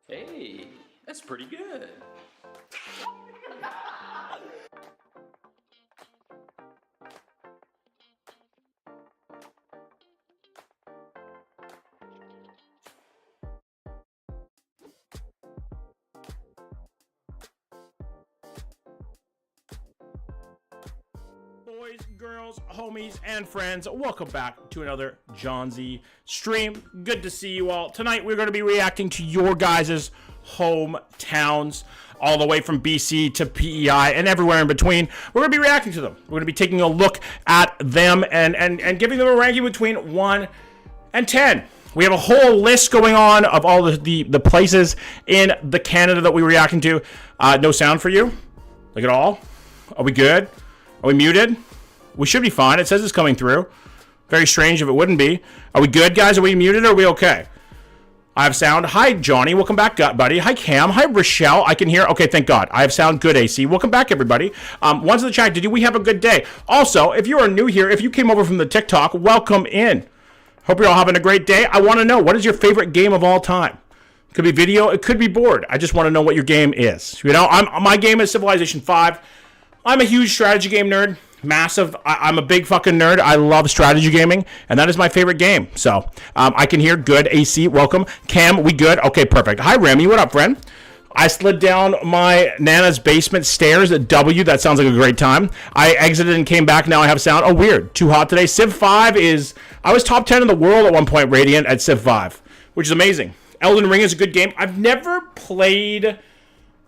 Hey, that's pretty good. Boys, girls, homies, and friends, welcome back to another John Z stream. Good to see you all. Tonight, we're going to be reacting to your guys' hometowns, all the way from BC to PEI and everywhere in between. We're going to be reacting to them. We're going to be taking a look at them and giving them a ranking between 1 and 10. We have a whole list going on of all the places in the Canada that we're reacting to. No sound for you? Like at all? Are we good? Are we muted? We should be fine. It says it's coming through. Very strange if it wouldn't be. Are we good, guys? Are we muted or are we okay? I have sound. Hi, Johnny. Welcome back, buddy. Hi, Cam. Hi, Rochelle. I can hear. Okay, thank God. I have sound. Good, AC. Welcome back, everybody. Ones in the chat, we have a good day? Also, if you are new here, if you came over from the TikTok, welcome in. Hope you're all having a great day. I want to know, what is your favorite game of all time? It could be video. It could be board. I just want to know what your game is. You know, my game is Civilization 5. I'm a huge strategy game nerd. Massive. I'm a big fucking nerd. I love strategy gaming, and that is my favorite game. So, I can hear. Good, AC. Welcome. Cam, we good? Okay, perfect. Hi, Remy. What up, friend? I slid down my Nana's basement stairs at W. That sounds like a great time. I exited and came back. Now I have sound. Oh, weird. Too hot today. Civ 5 is... I was top 10 in the world at one point, Radiant, at Civ 5, which is amazing. Elden Ring is a good game. I've never played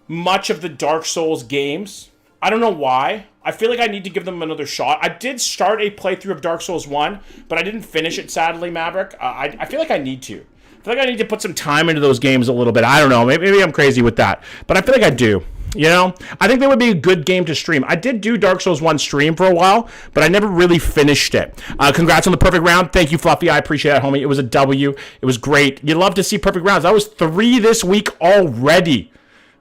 much of the Dark Souls games. I don't know why. I feel like I need to give them another shot. I did start a playthrough of Dark Souls 1, but I didn't finish it, sadly, Maverick. I feel like I need to. I feel like I need to put some time into those games a little bit. I don't know. Maybe I'm crazy with that. But I feel like I do. You know? I think that would be a good game to stream. I did do Dark Souls 1 stream for a while, but I never really finished it. Congrats on the perfect round. Thank you, Fluffy. I appreciate it, homie. It was a W. It was great. You love to see perfect rounds. I was 3 this week already,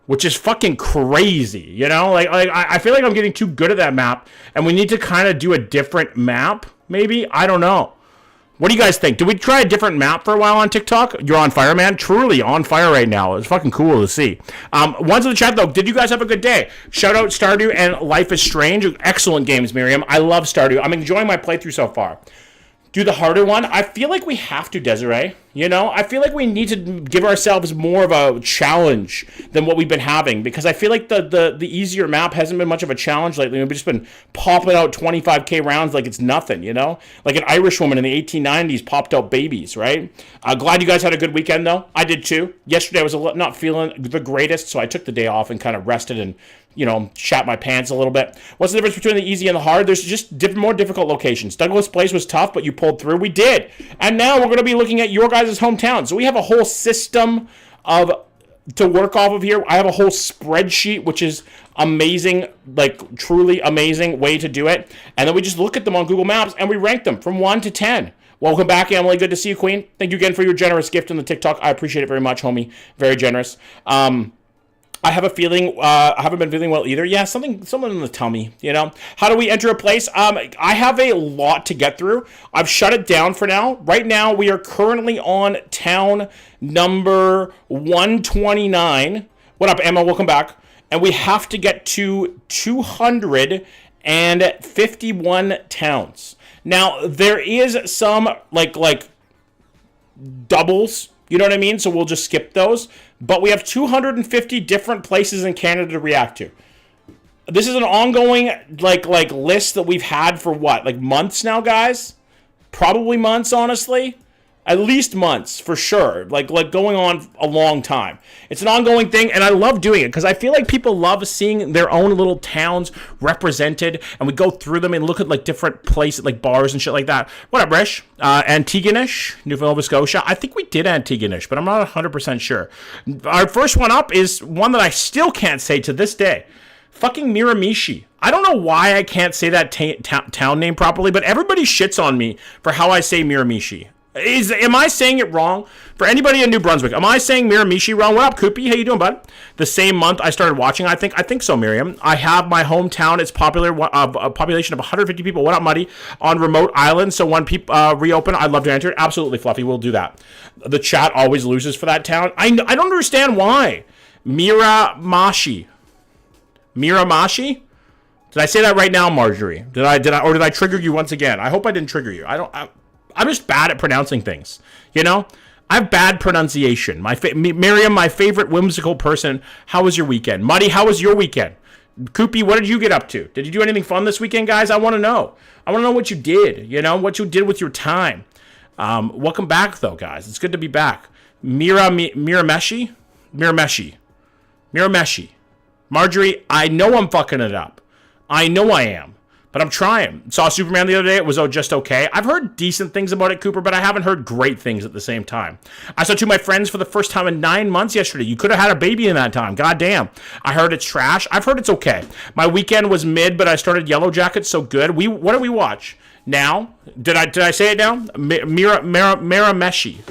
which is fucking crazy, you know? Like I feel like I'm getting too good at that map, and we need to kind of do a different map, maybe? I don't know. What do you guys think? Did we try a different map for a while on TikTok? You're on fire, man. Truly on fire right now. It's fucking cool to see. Ones in the chat, though, did you guys have a good day? Shout out Stardew and Life is Strange. Excellent games, Miriam. I love Stardew. I'm enjoying my playthrough so far. Do the harder one. I feel like we have to, Desiree. You know, I feel like we need to give ourselves more of a challenge than what we've been having, because I feel like the easier map hasn't been much of a challenge lately. We've just been popping out 25k rounds like it's nothing, you know? Like an Irish woman in the 1890s popped out babies, right? Glad you guys had a good weekend, though. I did too. Yesterday I was not feeling the greatest, so I took the day off and kind of rested and, you know, shat my pants a little bit. What's the difference between the easy and the hard? There's just more difficult locations. Douglas Place was tough, but you pulled through. We did. And now we're going to be looking at your guys' hometown. So we have a whole system to work off of here. I have a whole spreadsheet, which is amazing, like truly amazing way to do it. And then we just look at them on Google Maps and we rank them from 1 to 10. Welcome back, Emily. Good to see you, Queen. Thank you again for your generous gift in the TikTok. I appreciate it very much, homie. Very generous. I have a feeling, I haven't been feeling well either. Yeah, something in the tummy, you know. How do we enter a place? I have a lot to get through. I've shut it down for now. Right now, we are currently on town number 129. What up, Emma? Welcome back. And we have to get to 251 towns. Now, there is some, like doubles, you know what I mean? So we'll just skip those. But we have 250 different places in Canada to react to. This is an ongoing like list that we've had for what? Like months now, guys? Probably months, honestly. At least months, for sure. Like going on a long time. It's an ongoing thing, and I love doing it because I feel like people love seeing their own little towns represented, and we go through them and look at like different places, like bars and shit like that. What up, Rish? Antigonish, Nova Scotia. I think we did Antigonish, but I'm not 100% sure. Our first one up is one that I still can't say to this day. Fucking Miramichi. I don't know why I can't say that town name properly, but everybody shits on me for how I say Miramichi. Am I saying it wrong? For anybody in New Brunswick, am I saying Miramichi wrong? What up, Koopy? How you doing, bud? The same month I started watching, I think so, Miriam. I have my hometown. It's popular, a population of 150 people. What up, Muddy? On remote islands. So when people reopen, I'd love to enter it. Absolutely, Fluffy. We'll do that. The chat always loses for that town. I don't understand why. Miramichi. Miramichi? Did I say that right now, Marjorie? Did I trigger you once again? I hope I didn't trigger you. I'm just bad at pronouncing things, you know? I have bad pronunciation. Miriam, my favorite whimsical person, how was your weekend? Muddy, how was your weekend? Koopy, what did you get up to? Did you do anything fun this weekend, guys? I want to know. I want to know what you did, you know, what you did with your time. Welcome back, though, guys. It's good to be back. Miramichi. Marjorie, I know I'm fucking it up. I know I am. But I'm trying. Saw Superman the other day. It was just okay. I've heard decent things about it, Cooper, but I haven't heard great things at the same time. I saw two of my friends for the first time in 9 months yesterday. You could have had a baby in that time. God damn. I heard it's trash. I've heard it's okay. My weekend was mid, but I started Yellow Jackets so good. What did we watch? Now? Did I say it now? Miramichi.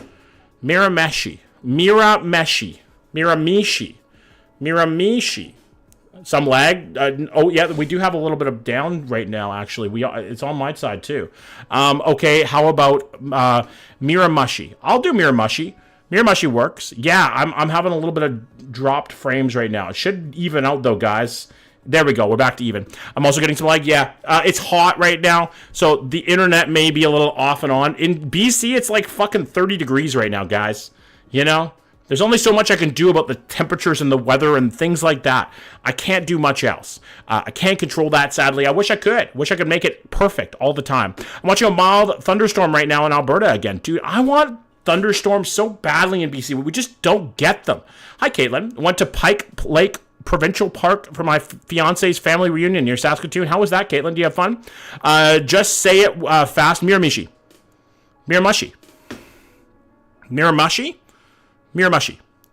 Some lag. Oh yeah, we do have a little bit of down right now. Actually, it's on my side too. Okay, how about Miramichi? I'll do Miramichi. Miramichi works. Yeah, I'm having a little bit of dropped frames right now. It should even out though, guys. There we go. We're back to even. I'm also getting some lag. Yeah, it's hot right now, so the internet may be a little off and on. In BC, it's like fucking 30 degrees right now, guys. You know? There's only so much I can do about the temperatures and the weather and things like that. I can't do much else. I can't control that, sadly. I wish I could. Wish I could make it perfect all the time. I'm watching a mild thunderstorm right now in Alberta again. Dude, I want thunderstorms so badly in BC. We just don't get them. Hi, Caitlin. Went to Pike Lake Provincial Park for my fiance's family reunion near Saskatoon. How was that, Caitlin? Do you have fun? Just say it fast. Miramichi.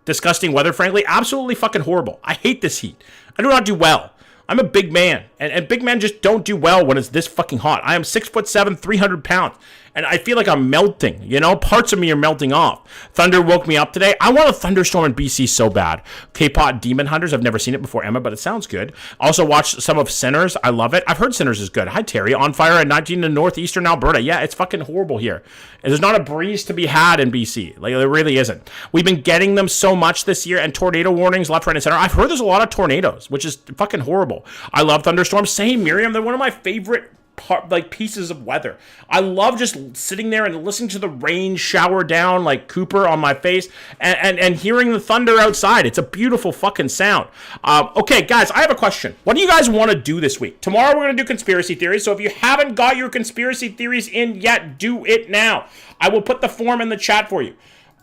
Disgusting weather, frankly. Absolutely fucking horrible. I hate this heat. I do not do well. I'm a big man, and big men just don't do well when it's this fucking hot. I am 6'7", 300 pounds, and I feel like I'm melting, you know? Parts of me are melting off. Thunder woke me up today. I want a thunderstorm in BC so bad. K-Pot Demon Hunters. I've never seen it before, Emma, but it sounds good. Also watched some of Sinners. I love it. I've heard Sinners is good. Hi, Terry. On fire at 19 in northeastern Alberta. Yeah, it's fucking horrible here. And there's not a breeze to be had in BC. Like, there really isn't. We've been getting them so much this year, and tornado warnings left, right, and center. I've heard there's a lot of tornadoes, which is fucking horrible. I love thunderstorms. Same, Miriam. They're one of my favorite pieces of weather. I love just sitting there and listening to the rain shower down like Cooper on my face and hearing the thunder outside. It's a beautiful fucking sound. Okay, guys, I have a question. What do you guys want to do this week? Tomorrow we're going to do conspiracy theories, so if you haven't got your conspiracy theories in yet, do it now. I will put the form in the chat for you.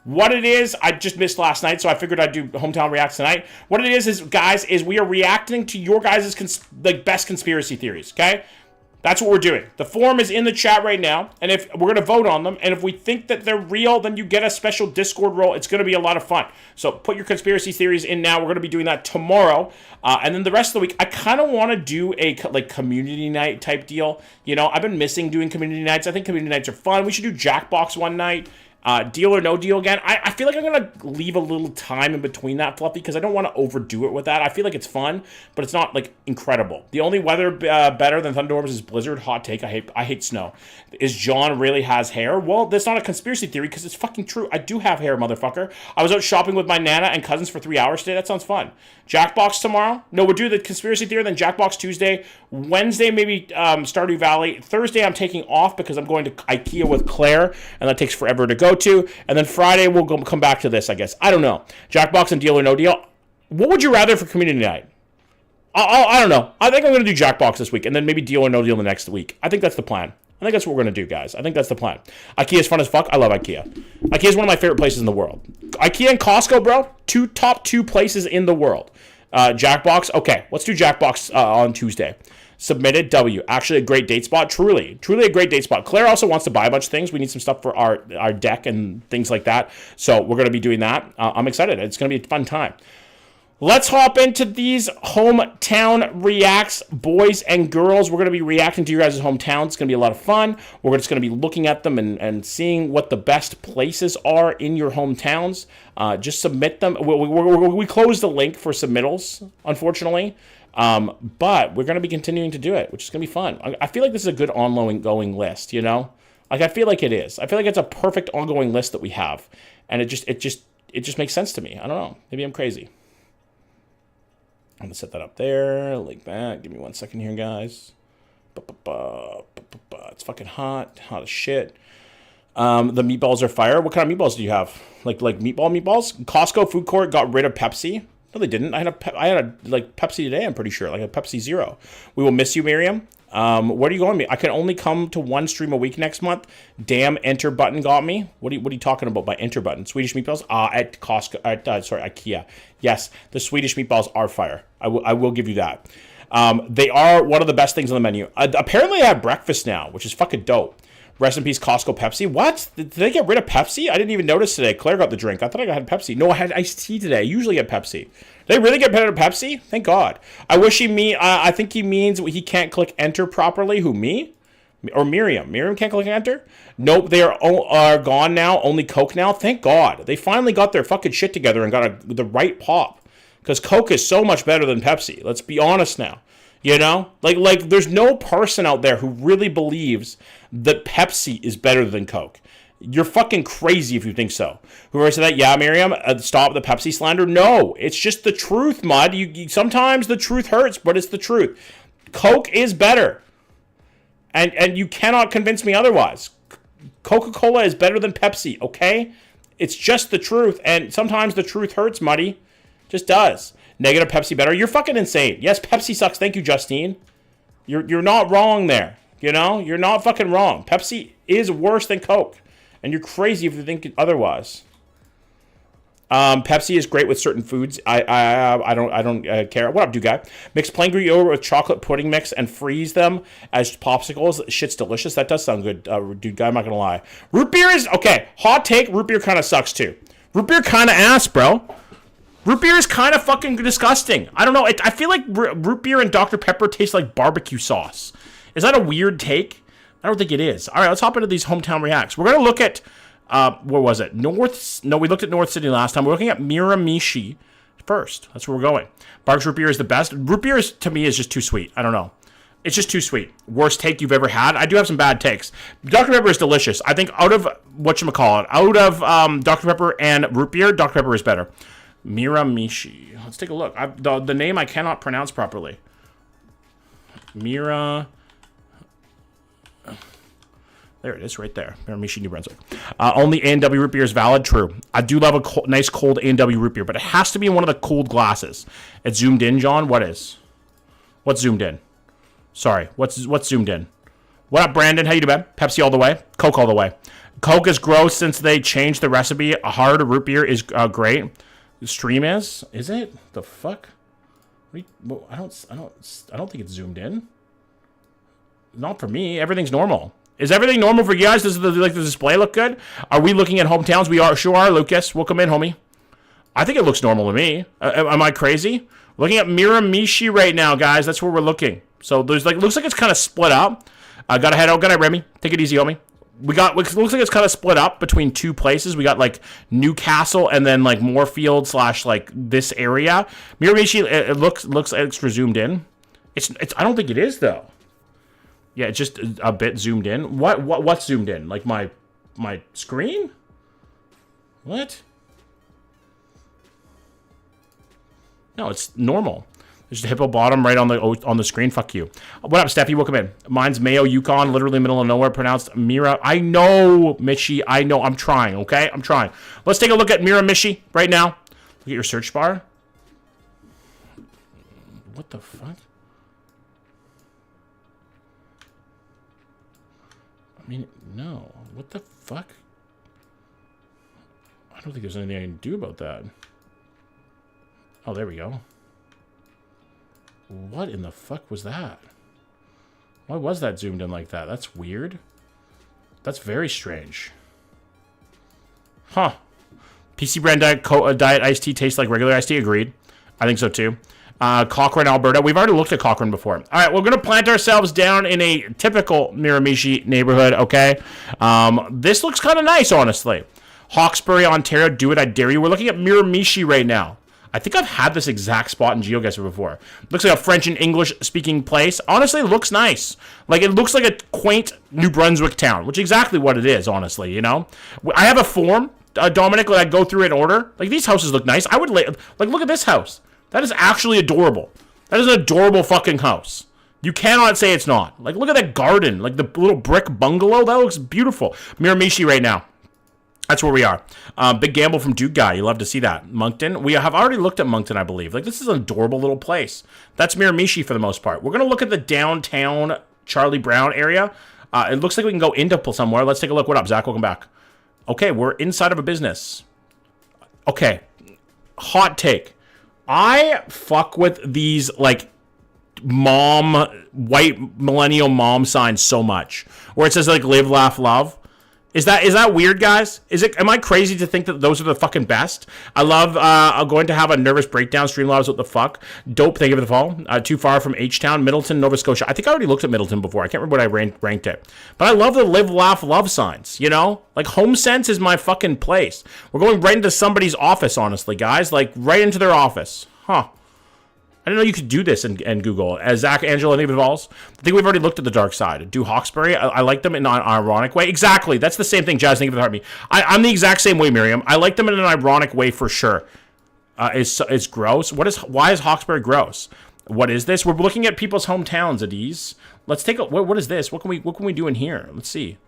What it is, I just missed last night, so I figured I'd do Hometown Reacts tonight. What it is guys, is we are reacting to your guys' best conspiracy theories, okay? That's what we're doing. The form is in the chat right now, and if we're going to vote on them, and if we think that they're real, then you get a special Discord role. It's going to be a lot of fun. So put your conspiracy theories in now. We're going to be doing that tomorrow, and then the rest of the week, I kind of want to do a community night type deal. You know, I've been missing doing community nights. I think community nights are fun. We should do Jackbox one night. Deal or no deal again. I feel like I'm going to leave a little time in between that, Fluffy, because I don't want to overdo it with that. I feel like it's fun, but it's not, like, incredible. The only weather better than thunderstorms is blizzard. Hot take. I hate snow. Is John really has hair? Well, that's not a conspiracy theory, because it's fucking true. I do have hair, motherfucker. I was out shopping with my Nana and cousins for 3 hours today. That sounds fun. Jackbox tomorrow? No, we'll do the conspiracy theory, then Jackbox Tuesday. Wednesday, maybe Stardew Valley. Thursday, I'm taking off because I'm going to IKEA with Claire, and that takes forever to go to. And then Friday, we'll come back to this, I guess. I don't know. Jackbox and Deal or No Deal. What would you rather for community night? I don't know. I think I'm going to do Jackbox this week, and then maybe Deal or No Deal the next week. I think that's the plan. I think that's what we're going to do, guys. I think that's the plan. IKEA is fun as fuck. I love IKEA. IKEA is one of my favorite places in the world. IKEA and Costco, bro. Top two places in the world. Jackbox. Okay, let's do Jackbox on Tuesday. Submitted, W. Actually a great date spot. Truly a great date spot. Claire also wants to buy a bunch of things. We need some stuff for our deck and things like that. So we're going to be doing that. I'm excited. It's going to be a fun time. Let's hop into these hometown reacts, boys and girls. We're going to be reacting to your guys' hometowns. It's going to be a lot of fun. We're just going to be looking at them and seeing what the best places are in your hometowns. Just submit them. We closed the link for submittals, unfortunately. But we're going to be continuing to do it, which is going to be fun. I feel like this is a good ongoing list, you know? Like, I feel like it is. I feel like it's a perfect ongoing list that we have. And it just makes sense to me. I don't know. Maybe I'm crazy. I'm going to set that up there, like that. Give me 1 second here, guys. It's fucking hot as shit. The meatballs are fire. What kind of meatballs do you have? Like meatballs? Costco food court got rid of Pepsi. No, they didn't. I had a Pepsi today, I'm pretty sure. Like a Pepsi Zero. We will miss you, Miriam. Where are you going? I can only come to one stream a week next month. Damn, enter button got me. What are you talking about by enter button? Swedish meatballs? At Costco. IKEA. Yes, the Swedish meatballs are fire. I will give you that. They are one of the best things on the menu. Apparently, I have breakfast now, which is fucking dope. Rest in peace, Costco Pepsi. What? Did they get rid of Pepsi? I didn't even notice today. Claire got the drink. I thought I had Pepsi. No, I had iced tea today. I usually get Pepsi. Did they really get rid of Pepsi? Thank God. I think he means he can't click enter properly. Who, me? Or Miriam? Miriam can't click enter? Nope, they are gone now. Only Coke now. Thank God. They finally got their fucking shit together and got the right pop. Because Coke is so much better than Pepsi. Let's be honest now. You know? Like there's no person out there who really believes that Pepsi is better than Coke. You're fucking crazy if you think so. Whoever said that, yeah, Miriam, stop the Pepsi slander. No, it's just the truth, Mud. Sometimes the truth hurts, but it's the truth. Coke is better. And you cannot convince me otherwise. Coca-Cola is better than Pepsi, okay? It's just the truth, and sometimes the truth hurts, Muddy. Just does. Negative Pepsi better. You're fucking insane. Yes, Pepsi sucks. Thank you, Justine. You're not wrong there. You know? You're not fucking wrong. Pepsi is worse than Coke. And you're crazy if you think otherwise. Pepsi is great with certain foods. I don't care. What up, dude guy? Mix plain Greek yogurt with chocolate pudding mix and freeze them as popsicles. Shit's delicious. That does sound good, dude guy. I'm not gonna lie. Root beer is okay. Hot take. Root beer kind of sucks too. Root beer kind of ass, bro. Root beer is kind of fucking disgusting. I don't know. I feel like root beer and Dr. Pepper taste like barbecue sauce. Is that a weird take? I don't think it is. All right, let's hop into these hometown reacts. We're going to look at, where was it? We looked at North Sydney last time. We're looking at Miramichi first. That's where we're going. Barks root beer is the best. Root beer, to me, is just too sweet. I don't know. It's just too sweet. Worst take you've ever had. I do have some bad takes. Dr. Pepper is delicious. I think out of, Dr. Pepper and root beer, Dr. Pepper is better. Miramichi. Let's take a look. The name I cannot pronounce properly. There it is, right there. Miramichi, New Brunswick. Only A&W root beer is valid. True. I do love a nice cold A&W root beer, but it has to be in one of the cooled glasses. It's zoomed in, John. What is? What's zoomed in? Sorry. What's zoomed in? What up, Brandon? How you doing? Pepsi all the way. Coke all the way. Coke is gross since they changed the recipe. A hard root beer is great. The stream is it? The fuck? I don't think it's zoomed in. Not for me. Everything's normal. Is everything normal for you guys? Does the display look good? Are we looking at hometowns? We sure are, Lucas. Welcome in, homie. I think it looks normal to me. Am I crazy? Looking at Miramichi right now, guys. That's where we're looking. So there's looks like it's kind of split up. Gotta head out. Good night, Remy. Take it easy, homie. It looks like it's kind of split up between two places. We got Newcastle and then Moorfield / this area. Miramichi, it looks extra zoomed in. It's I don't think it is though. Yeah, it's just a bit zoomed in. What's zoomed in? Like my screen? What? No, it's normal. There's a hippo bottom right on the screen. Fuck you. What up, Steffi? Welcome in. Mine's Mayo, Yukon, literally middle of nowhere, pronounced Mira. I know, Michi. I know. I'm trying, okay? I'm trying. Let's take a look at Miramichi right now. Look at your search bar. What the fuck? I mean, no. What the fuck? I don't think there's anything I can do about that. Oh, there we go. What in the fuck was that? Why was that zoomed in like that? That's weird. That's very strange. Huh. PC brand diet iced tea tastes like regular iced tea. Agreed. I think so too. Cochrane, Alberta. We've already looked at Cochrane before. All right, we're going to plant ourselves down in a typical Miramichi neighborhood, okay? This looks kind of nice, honestly. Hawkesbury, Ontario. Do it, I dare you. We're looking at Miramichi right now. I think I've had this exact spot in GeoGuessr before. Looks like a French and English speaking place. Honestly, it looks nice. It looks like a quaint New Brunswick town, which is exactly what it is, honestly, you know? I have a form, Dominic, that I go through in order. These houses look nice. I would, look at this house. That is actually adorable. That is an adorable fucking house. You cannot say it's not. Look at that garden. The little brick bungalow. That looks beautiful. Miramichi right now. That's where we are. Big gamble from Duke Guy. You love to see that. Moncton. We have already looked at Moncton, I believe. This is an adorable little place. That's Miramichi for the most part. We're going to look at the downtown Charlie Brown area. It looks like we can go into somewhere. Let's take a look. What up, Zach? Welcome back. Okay, we're inside of a business. Okay. Hot take. I fuck with these, white millennial mom signs so much. Where it says, live, laugh, love. Is that weird, guys? Am I crazy to think that those are the fucking best? I love, I'm going to have a nervous breakdown. Streamlabs, what the fuck? Dope, thank you for the follow. Too far from H-Town, Middleton, Nova Scotia. I think I already looked at Middleton before. I can't remember what I ranked it. But I love the live, laugh, love signs, you know? Home Sense is my fucking place. We're going right into somebody's office, honestly, guys. Right into their office. Huh. I didn't know you could do this in Google. As Zach, Angela, any of I think we've already looked at the dark side. Do Hawkesbury. I like them in an ironic way. Exactly. That's the same thing, Jazz. Thank you for the heart me. I'm the exact same way, Miriam. I like them in an ironic way for sure. It's gross. Why is Hawkesbury gross? What is this? We're looking at people's hometowns, Adiz. Let's take a. What is this? What can we do in here? Let's see.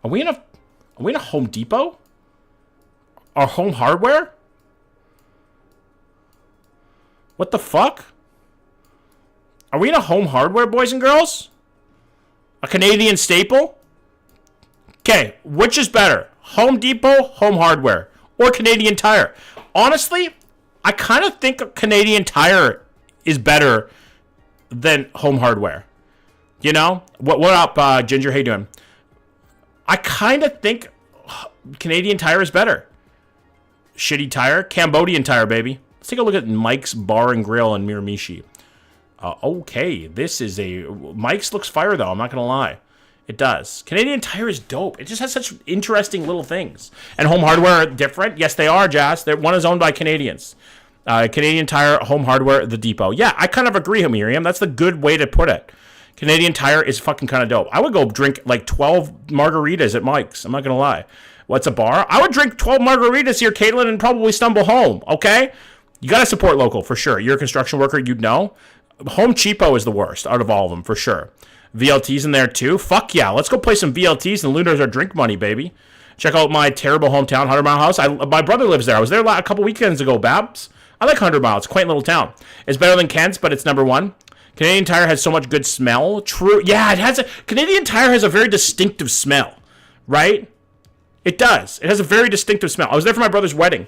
Are we in a Home Depot? Or Home Hardware? What the fuck? Are we in a Home Hardware, boys and girls? A Canadian staple? Okay, which is better? Home Depot, Home Hardware, or Canadian Tire? Honestly, I kind of think Canadian Tire is better than Home Hardware. You know? What up, Ginger? How you doing? I kind of think Canadian Tire is better. Shitty Tire? Cambodian Tire, baby. Let's take a look at Mike's Bar and Grill in Miramichi. Okay, this is Mike's looks fire, though. I'm not going to lie. It does. Canadian Tire is dope. It just has such interesting little things. And Home Hardware are different. Yes, they are, Jazz. One is owned by Canadians. Canadian Tire, Home Hardware, The Depot. Yeah, I kind of agree, Miriam. That's the good way to put it. Canadian Tire is fucking kind of dope. I would go drink 12 margaritas at Mike's. I'm not going to lie. What's a bar? I would drink 12 margaritas here, Caitlin, and probably stumble home, okay? You got to support local, for sure. You're a construction worker, you'd know. Home Cheapo is the worst out of all of them, for sure. VLTs in there too. Fuck yeah. Let's go play some VLTs and loot our drink money, baby. Check out my terrible hometown, 100 Mile House. My brother lives there. I was there a couple weekends ago, Babs. I like 100 Mile. It's a quaint little town. It's better than Kent's, but it's number one. Canadian Tire has so much good smell. True. Yeah, it has Canadian Tire has a very distinctive smell, right? It does. It has a very distinctive smell. I was there for my brother's wedding.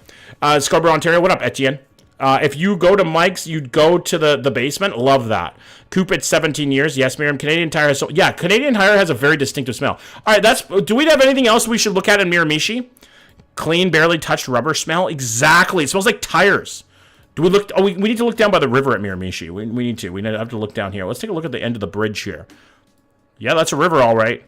Scarborough, Ontario. What up, Etienne? If you go to Mike's, you'd go to the basement. Love that. Coop at 17 years. Yes, Miriam. Canadian Tire has Canadian Tire has a very distinctive smell. All right, do we have anything else we should look at in Miramichi? Clean, barely touched rubber smell. Exactly. It smells like tires. Do we look? Oh, we need to look down by the river at Miramichi. We need to. We have to look down here. Let's take a look at the end of the bridge here. Yeah, that's a river, all right.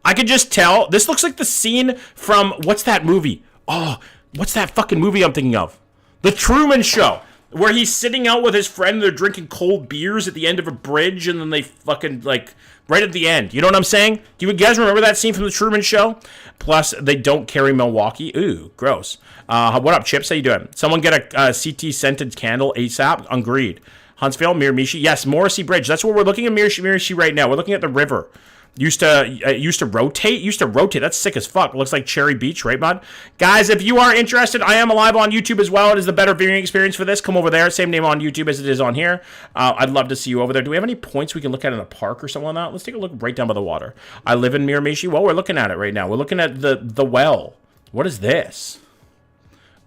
I could just tell. This looks like the scene from what's that movie? Oh, what's that fucking movie I'm thinking of? The Truman Show, where he's sitting out with his friend, they're drinking cold beers at the end of a bridge, and then they fucking, like, right at the end. You know what I'm saying? Do you guys remember that scene from The Truman Show? Plus, they don't carry Milwaukee. Ooh, gross. What up, Chips? How you doing? Someone get a CT-scented candle ASAP? Agreed. Huntsville, Miramichi. Yes, Morrissey Bridge. That's where we're looking at Miramichi right now. We're looking at the river. Used to rotate. That's sick as fuck. Looks like Cherry Beach, right, bud? Guys, if you are interested, I am alive on YouTube as well. It is the better viewing experience for this. Come over there. Same name on YouTube as it is on here. I'd love to see you over there. Do we have any points we can look at in a park or something like that? Let's take a look right down by the water. I live in Miramichi. Well, we're looking at it right now. We're looking at the well. What is this?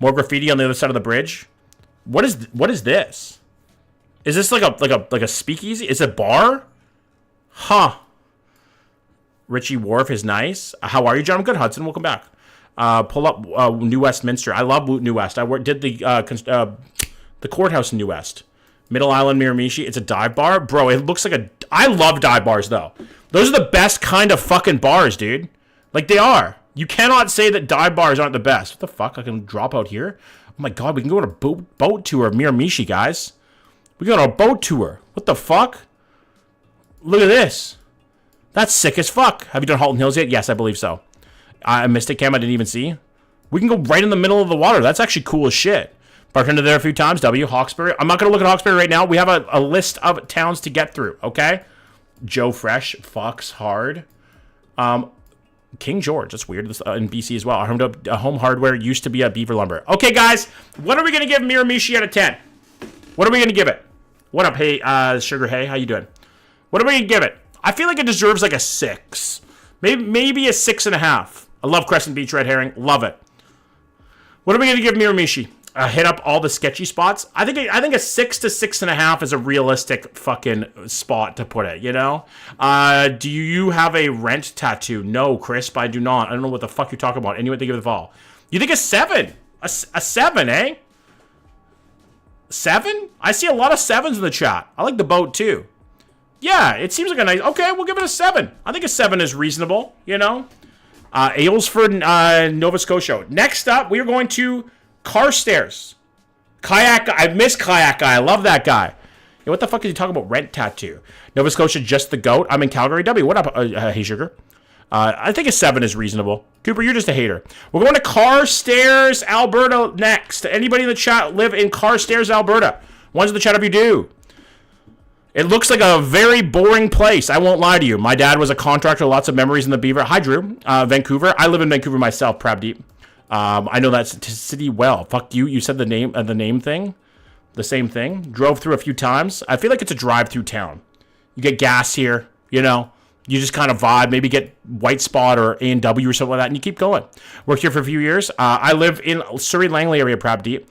More graffiti on the other side of the bridge. What is this? Is this like a speakeasy? Is it a bar? Huh. Richie Wharf is nice. How are you, John? I'm good, Hudson. Welcome back. Pull up New Westminster. I love New West. I did the courthouse in New West. Middle Island, Miramichi. It's a dive bar. Bro, it looks like I love dive bars, though. Those are the best kind of fucking bars, dude. Like, they are. You cannot say that dive bars aren't the best. What the fuck? I can drop out here? Oh, my God. We can go on a boat tour of Miramichi, guys. We go on a boat tour. What the fuck? Look at this. That's sick as fuck. Have you done Halton Hills yet? Yes, I believe so. I missed it, Cam. I didn't even see. We can go right in the middle of the water. That's actually cool as shit. Bartender there a few times. Hawkesbury. I'm not going to look at Hawkesbury right now. We have a list of towns to get through, okay? Joe Fresh. Fox Hard. King George. That's weird. This, in BC as well. Our home hardware used to be a Beaver Lumber. Okay, guys. What are we going to give Miramichi out of 10? What are we going to give it? What up, hey, Sugar Hey? How you doing? What are we going to give it? I feel like it deserves like a 6. Maybe a 6.5. I love Crescent Beach Red Herring. Love it. What are we going to give Miramichi? Hit up all the sketchy spots? I think a 6 to 6.5 is a realistic fucking spot to put it, you know? Do you have a rent tattoo? No, Crisp, I do not. I don't know what the fuck you're talking about. Anyway, think of the fall. You think a 7? A 7, eh? 7? I see a lot of 7s in the chat. I like the boat, too. Yeah, it seems like a nice... Okay, we'll give it a 7. I think a 7 is reasonable, you know? Aylesford, Nova Scotia. Next up, we are going to Carstairs. Kayak guy. I miss Kayak guy. I love that guy. Yeah, what the fuck is he talking about? Rent tattoo. Nova Scotia, just the goat. I'm in Calgary. W, what up, hey, Sugar? I think a 7 is reasonable. Cooper, you're just a hater. We're going to Carstairs, Alberta next. Anybody in the chat live in Carstairs, Alberta? Ones in the chat if you do. It looks like a very boring place. I won't lie to you. My dad was a contractor. Lots of memories in the Beaver. Hi, Drew. Vancouver. I live in Vancouver myself, Pravdeep. I know that city well. Fuck you. You said the name thing. The same thing. Drove through a few times. I feel like it's a drive-through town. You get gas here, you know. You just kind of vibe. Maybe get White Spot or A&W or something like that, and you keep going. Worked here for a few years. I live in Surrey Langley area, Pravdeep.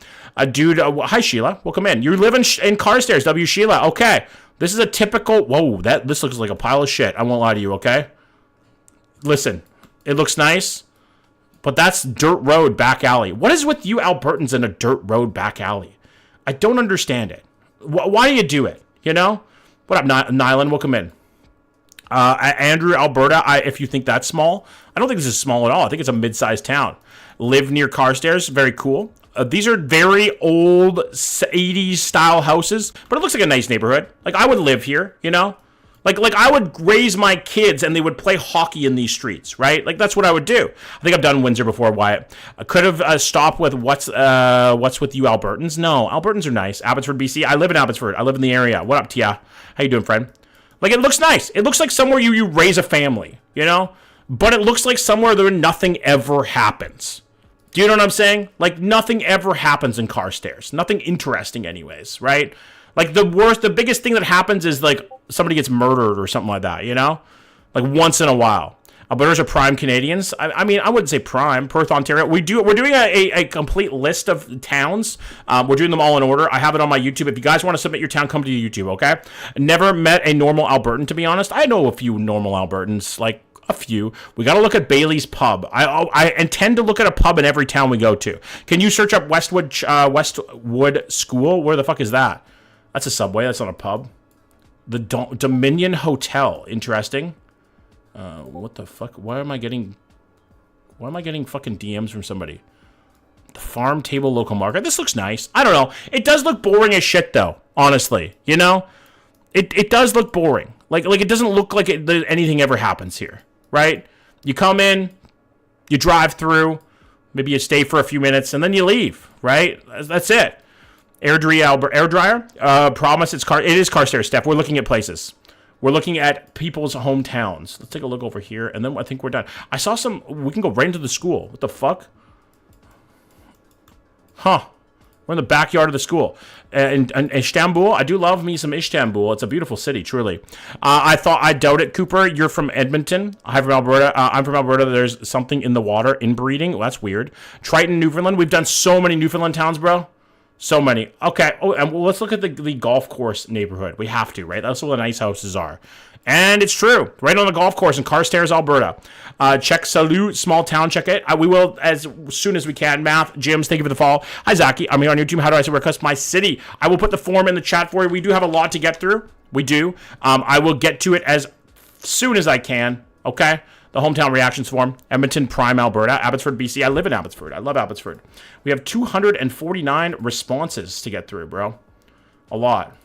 Dude, hi, Sheila. Welcome in. You live in Carstairs, W. Sheila. Okay. This is a typical... Whoa, this looks like a pile of shit. I won't lie to you, okay? Listen, it looks nice, but that's dirt road back alley. What is with you Albertans in a dirt road back alley? I don't understand it. Why do you do it, you know? What up, Nyland? Welcome in. Andrew, Alberta, if you think that's small, I don't think this is small at all. I think it's a mid-sized town. Live near Carstairs. Very cool. These are very old 80s style houses, but it looks like a nice neighborhood. Like, I would live here, you know? Like I would raise my kids and they would play hockey in these streets, right? Like, that's what I would do. I think I've done Windsor before, Wyatt. I could have stopped with what's with you Albertans? No, Albertans are nice. Abbotsford, BC. I live in Abbotsford. I live in the area. What up, Tia? How you doing, friend? Like, it looks nice. It looks like somewhere you raise a family, you know? But it looks like somewhere where nothing ever happens. Do you know what I'm saying? Like, nothing ever happens in Carstairs. Nothing interesting anyways, right? Like, the biggest thing that happens is, like, somebody gets murdered or something like that, you know? Like, once in a while. Albertans are prime Canadians. I mean, I wouldn't say prime. Perth, Ontario. We're doing a complete list of towns. We're doing them all in order. I have it on my YouTube. If you guys want to submit your town, come to YouTube, okay? Never met a normal Albertan, to be honest. I know a few normal Albertans, like a few. We got to look at Bailey's Pub. I intend to look at a pub in every town we go to. Can you search up Westwood School? Where the fuck is that? That's a Subway. That's not a pub. The Dominion Hotel. Interesting. What the fuck? Why am I getting fucking DMs from somebody? The Farm Table Local Market. This looks nice. I don't know. It does look boring as shit, though. Honestly, you know, it does look boring. Like it doesn't look like anything ever happens here, right? You come in, you drive through, maybe you stay for a few minutes, and then you leave, right? That's it. Air dryer. Promise it is Carstairs, Steph. We're looking at places. We're looking at people's hometowns. Let's take a look over here, and then I think we're done. I saw some... We can go right into the school. What the fuck? Huh. We're in the backyard of the school. And Istanbul, I do love me some Istanbul. It's a beautiful city, truly. I doubt it, Cooper. You're from Edmonton. I'm from Alberta. There's something in the water. Inbreeding. Well, that's weird. Triton, Newfoundland. We've done so many Newfoundland towns, bro. So many. Okay. Oh, and let's look at the golf course neighborhood. We have to, right? That's where the nice houses are. And it's true. Right on the golf course in Carstairs, Alberta. Check Salut, small town. Check it. We will as soon as we can. Math, Jims, thank you for the follow. Hi, Zaki. I'm here on YouTube. How do I request my city? I will put the form in the chat for you. We do have a lot to get through. We do. I will get to it as soon as I can. Okay? The hometown reactions form. Edmonton, Prime, Alberta. Abbotsford, BC. I live in Abbotsford. I love Abbotsford. We have 249 responses to get through, bro. A lot.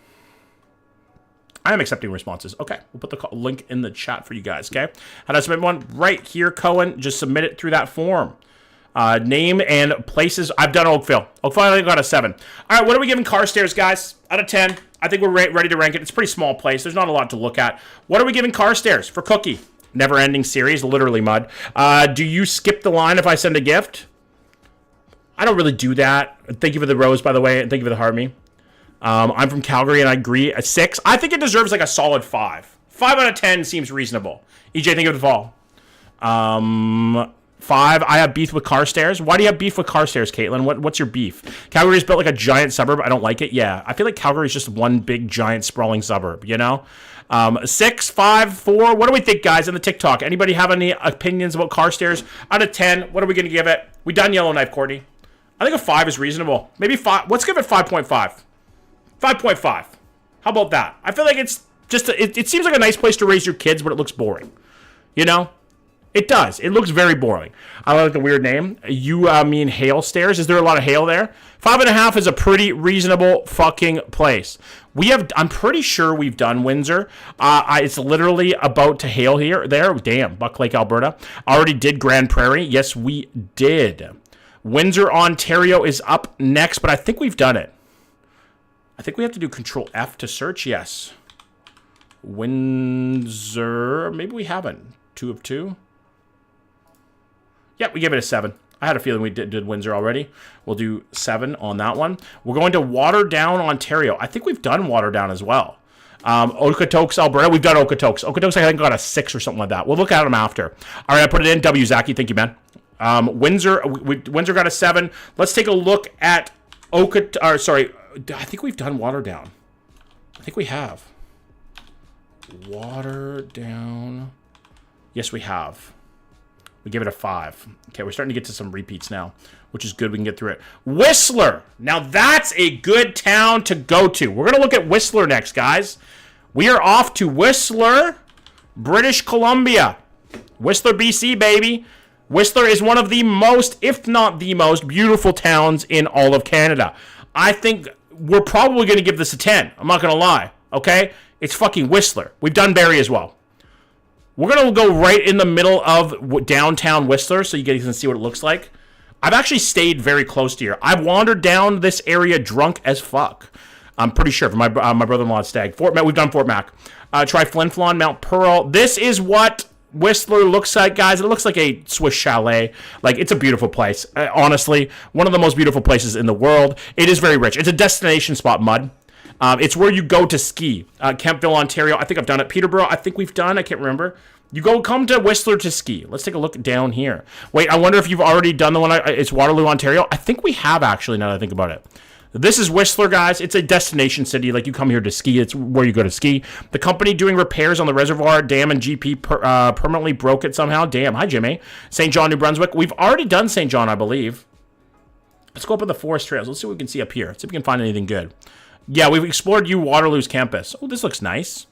I am accepting responses. Okay. We'll put the link in the chat for you guys, okay? How do I submit one? Right here, Cohen. Just submit it through that form. Name and places. I've done Oakville. Oakville, I got a 7. All right, what are we giving Carstairs, guys? Out of 10. I think we're ready to rank it. It's a pretty small place. There's not a lot to look at. What are we giving Carstairs for Cookie? Never-ending series, literally mud. Do you skip the line if I send a gift? I don't really do that. Thank you for the rose, by the way, and thank you for the heart me. I'm from Calgary, and I agree. A 6. I think it deserves like a solid 5. 5 out of 10 seems reasonable. EJ, thank you for the fall. 5. I have beef with Carstairs. Why do you have beef with Carstairs, Caitlin? What's your beef? Calgary is built like a giant suburb. I don't like it. Yeah, I feel like Calgary is just one big, giant, sprawling suburb, you know? 6, 5, 4. What do we think, guys, in the TikTok? Anybody have any opinions about Carstairs? Out of 10, what are we going to give it? We done Yellowknife, Courtney. I think a 5 is reasonable. Maybe 5. Let's give it 5.5. 5.5. How about that? I feel like it's just... It seems like a nice place to raise your kids, but it looks boring. You know? It does. It looks very boring. I like the weird name. You mean hail stairs? Is there a lot of hail there? 5.5 is a pretty reasonable fucking place. I'm pretty sure we've done Windsor. It's literally about to hail there. Damn, Buck Lake, Alberta. Already did Grand Prairie. Yes, we did. Windsor, Ontario is up next, but I think we've done it. I think we have to do Control F to search. Yes. Windsor. Maybe we haven't. 2 of 2. Yeah, we gave it a 7. I had a feeling we did Windsor already. We'll do 7 on that one. We're going to Waterdown, Ontario. I think we've done Waterdown as well. Okotoks, Alberta. We've done Okotoks. Okotoks, I think, got a 6 or something like that. We'll look at them after. All right, I put it in. W, Zaki. Thank you, man. Windsor got a 7. Let's take a look at sorry. I think we've done Waterdown. I think we have. Waterdown. Yes, we have. We give it a 5. Okay, we're starting to get to some repeats now, which is good. We can get through it. Whistler. Now, that's a good town to go to. We're going to look at Whistler next, guys. We are off to Whistler, British Columbia. Whistler, BC, baby. Whistler is one of the most, if not the most, beautiful towns in all of Canada. I think we're probably going to give this a 10. I'm not going to lie, okay? It's fucking Whistler. We've done Barrie as well. We're going to go right in the middle of downtown Whistler so you guys can see what it looks like. I've actually stayed very close to here. I've wandered down this area drunk as fuck. I'm pretty sure for my brother-in-law's stag. Fort Mac, we've done Fort Mac. Try Flin Flon, Mount Pearl. This is what Whistler looks like, guys. It looks like a Swiss chalet. Like, it's a beautiful place. Honestly, one of the most beautiful places in the world. It is very rich. It's a destination spot, Mud. It's where you go to ski. Kempville, Ontario. I think I've done it. Peterborough, I think we've done. I can't remember. Come to Whistler to ski. Let's take a look down here. Wait, I wonder if you've already done the one. It's Waterloo, Ontario. I think we have, actually, now that I think about it. This is Whistler, guys. It's a destination city. Like, you come here to ski. It's where you go to ski. The company doing repairs on the reservoir dam and GP permanently broke it somehow. Damn. Hi, Jimmy. St. John, New Brunswick. We've already done St. John, I believe. Let's go up in the forest trails. Let's see what we can see up here. Let's see if we can find anything good. Yeah, we've explored Waterloo's campus. Oh, this looks nice.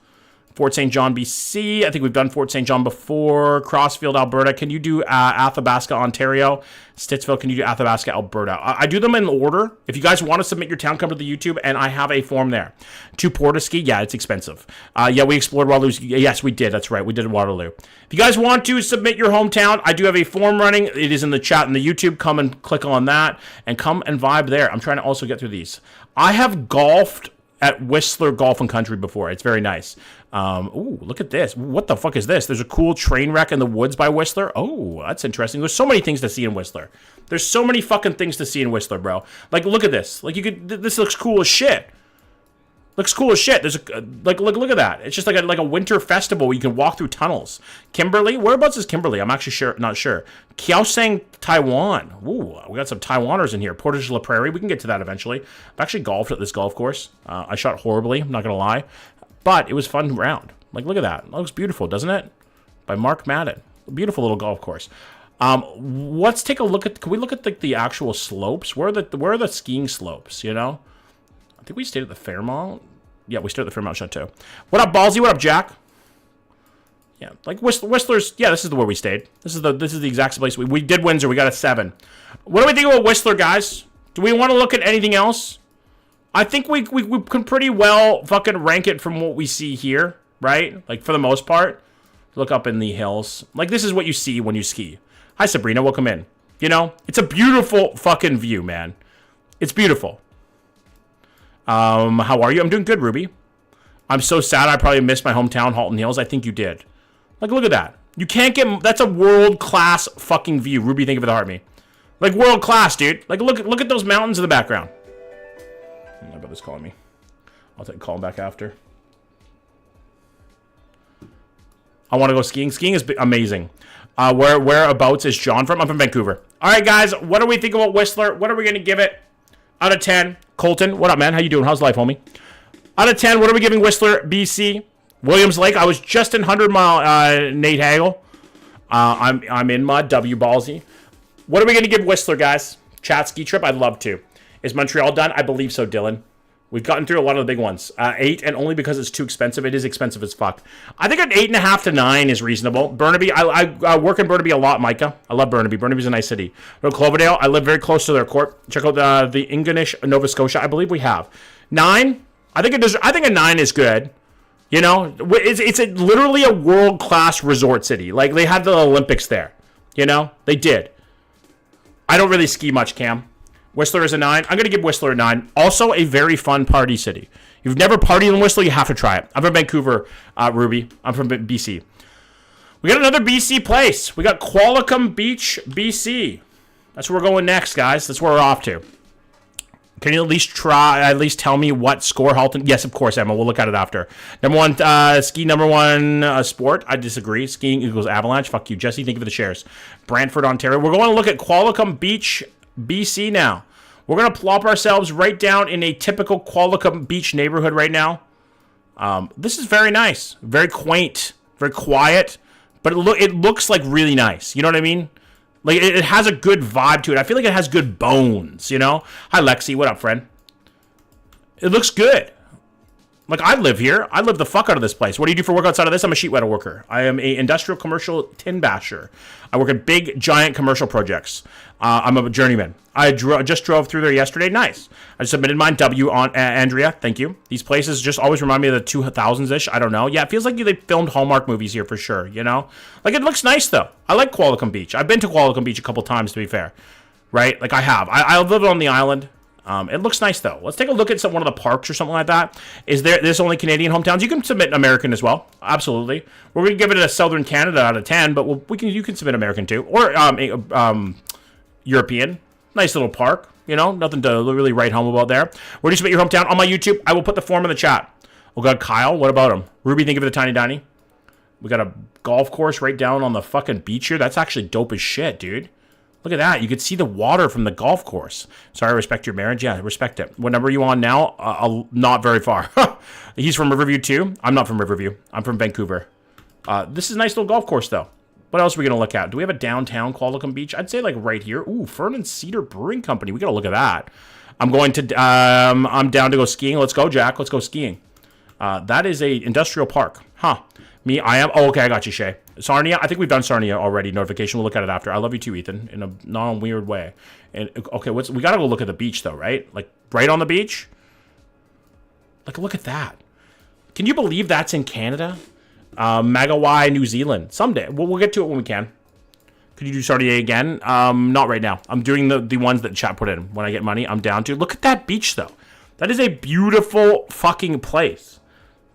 Fort St. John, BC. I think we've done Fort St. John before. Crossfield, Alberta. Can you do Athabasca, Ontario? Stittsville, can you do Athabasca, Alberta? I do them in order. If you guys want to submit your town, come to the YouTube, and I have a form there. To Portaski, yeah, it's expensive. Yeah, we explored Waterloo. Yes, we did. That's right. We did Waterloo. If you guys want to submit your hometown, I do have a form running. It is in the chat in the YouTube. Come and click on that, and come and vibe there. I'm trying to also get through these. I have golfed at Whistler Golf and Country before. It's very nice. Ooh, look at this. What the fuck is this? There's a cool train wreck in the woods by Whistler. Oh, that's interesting. There's so many things to see in Whistler. There's so many fucking things to see in Whistler, bro. Like, look at this. Like, this looks cool as shit. Looks cool as shit. There's look at that. It's just like a winter festival where you can walk through tunnels. Kimberley? Whereabouts is Kimberley? I'm actually not sure. Kiaoseng, Taiwan. Ooh, we got some Taiwaners in here. Portage La Prairie. We can get to that eventually. I've actually golfed at this golf course. I shot horribly. I'm not going to lie. But it was fun round. Like, look at that. It looks beautiful, doesn't it? By Mark Madden. A beautiful little golf course. Let's take a look at... Can we look at the actual slopes? Where are the skiing slopes, you know? I think we stayed at the Fairmont. Yeah, we stayed at the Fairmont Chateau. What up, Ballsy? What up, Jack? Yeah, like Whistler's... Yeah, this is where we stayed. This is the exact place. We did Windsor. We got a 7. What do we think about Whistler, guys? Do we want to look at anything else? I think we can pretty well fucking rank it from what we see here, right? Like, for the most part. Look up in the hills. Like, this is what you see when you ski. Hi, Sabrina. Welcome in. You know? It's a beautiful fucking view, man. It's beautiful. How are you? I'm doing good, Ruby. I'm so sad I probably missed my hometown, Halton Hills. I think you did. Like, look at that. You can't get... That's a world-class fucking view. Ruby, think of it, heart me. Like, world-class, dude. Like, look at those mountains in the background. My brother's calling me. I'll call him back after. I want to go skiing. Skiing is amazing. Whereabouts is John from? I'm from Vancouver. All right, guys. What do we think about Whistler? What are we going to give it out of 10? Colton, what up, man? How you doing? How's life, homie? Out of 10, what are we giving Whistler, BC? Williams Lake. I was just in 100 Mile, Nate Hagel. I'm in Mud, W Ballsy. What are we going to give Whistler, guys? Chat ski trip? I'd love to. Is Montreal done? I believe so, Dylan. We've gotten through a lot of the big ones. 8, and only because it's too expensive. It is expensive as fuck. I think an 8.5 to 9 is reasonable. Burnaby, I work in Burnaby a lot, Micah. I love Burnaby. Burnaby's a nice city. Cloverdale, I live very close to their court. Check out the Ingonish, Nova Scotia. I believe we have. 9? I think a 9 is good. You know, it's literally a world-class resort city. Like, they had the Olympics there. You know, they did. I don't really ski much, Cam. Whistler is a 9. I'm going to give Whistler a 9. Also, a very fun party city. If you've never partied in Whistler, you have to try it. I'm from Vancouver, Ruby. I'm from BC. We got another BC place. We got Qualicum Beach, BC. That's where we're going next, guys. That's where we're off to. Can you at least tell me what score Halton? Yes, of course, Emma. We'll look at it after. Number 1, ski number 1 sport. I disagree. Skiing equals avalanche. Fuck you, Jesse. Thank you for the shares. Brantford, Ontario. We're going to look at Qualicum Beach, BC now. We're going to plop ourselves right down in a typical Qualicum Beach neighborhood right now. This is very nice. Very quaint. Very quiet. But it looks like really nice. You know what I mean? Like, it has a good vibe to it. I feel like it has good bones, you know? Hi, Lexi. What up, friend? It looks good. Like, I live here. I live the fuck out of this place. What do you do for work outside of this? I'm a sheet metal worker. I am a industrial commercial tin basher. I work at big, giant commercial projects. I'm a journeyman. I just drove through there yesterday. Nice. I submitted mine. W on Andrea. Thank you. These places just always remind me of the 2000s-ish. I don't know. Yeah, it feels like they filmed Hallmark movies here for sure, you know? Like, it looks nice, though. I like Qualicum Beach. I've been to Qualicum Beach a couple times, to be fair. Right? Like, I have. I live on the island. It looks nice, though. Let's take a look at one of the parks or something like that. Is this only Canadian hometowns? You can submit American as well. Absolutely. We're going to give it a Southern Canada out of 10, but you can submit American, too. Or European. Nice little park. You know, nothing to really write home about there. Where do you submit your hometown? On my YouTube. I will put the form in the chat. Oh, God, Kyle. What about him? Ruby, think of it a tiny Diney. We got a golf course right down on the fucking beach here. That's actually dope as shit, dude. Look at that. You could see the water from the golf course. Sorry, I respect your marriage. Yeah, I respect it. What number are you on now? Not very far. He's from Riverview, too. I'm not from Riverview. I'm from Vancouver. This is a nice little golf course, though. What else are we going to look at? Do we have a downtown Qualicum Beach? I'd say, like, right here. Ooh, Fern and Cedar Brewing Company. We got to look at that. I'm down to go skiing. Let's go, Jack. Let's go skiing. That is a industrial park. Huh. Me, I am. Oh, okay, I got you, Shay. Sarnia, I think we've done Sarnia already. Notification, we'll look at it after. I love you too, Ethan, in a non-weird way. And okay, we gotta go look at the beach though, right? Like right on the beach. Like, look at that. Can you believe that's in Canada? Magawai, New Zealand. Someday, we'll get to it when we can. Could you do Sarnia again? Not right now. I'm doing the ones that chat put in. When I get money, I'm down to. Look at that beach though. That is a beautiful fucking place.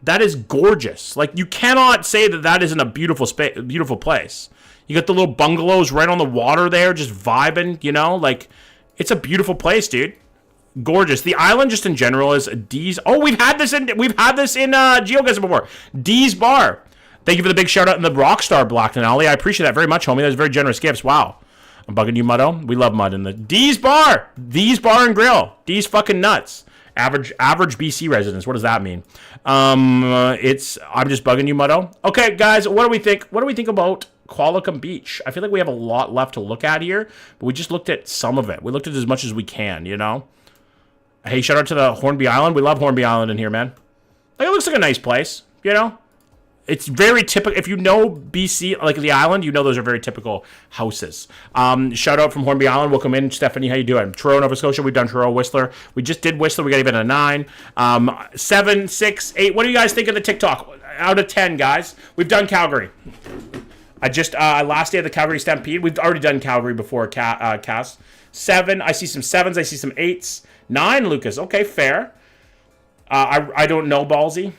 That is gorgeous. Like, you cannot say that isn't a beautiful place. You got the little bungalows right on the water there, just vibing, you know? Like, it's a beautiful place, dude. Gorgeous. The island, just in general, is D's. Oh, we've had this in GeoGuessr before. D's Bar. Thank you for the big shout out in the Rockstar Black Denali. I appreciate that very much, homie. That was very generous gifts. Wow. I'm bugging you, Muddo. We love Mud in the D's Bar. D's Bar and Grill. D's fucking nuts. Average BC residents. What does that mean? I'm just bugging you, Muddo. Okay, guys, what do we think? What do we think about Qualicum Beach? I feel like we have a lot left to look at here, but we just looked at some of it. We looked at as much as we can, you know? Hey, shout out to the Hornby Island. We love Hornby Island in here, man. Like, it looks like a nice place, you know? It's very typical. If you know BC, like the island, you know those are very typical houses. Shout out from Hornby Island. Welcome in, Stephanie. How you doing? Truro, Nova Scotia. We've done Truro, Whistler. We just did Whistler. We got even a 9. 7, 6, 8. What do you guys think of the TikTok? Out of 10, guys. We've done Calgary. Last day of the Calgary Stampede. We've already done Calgary before cast. 7. I see some 7s. I see some 8s. 9, Lucas. Okay, fair. I don't know, Ballsy.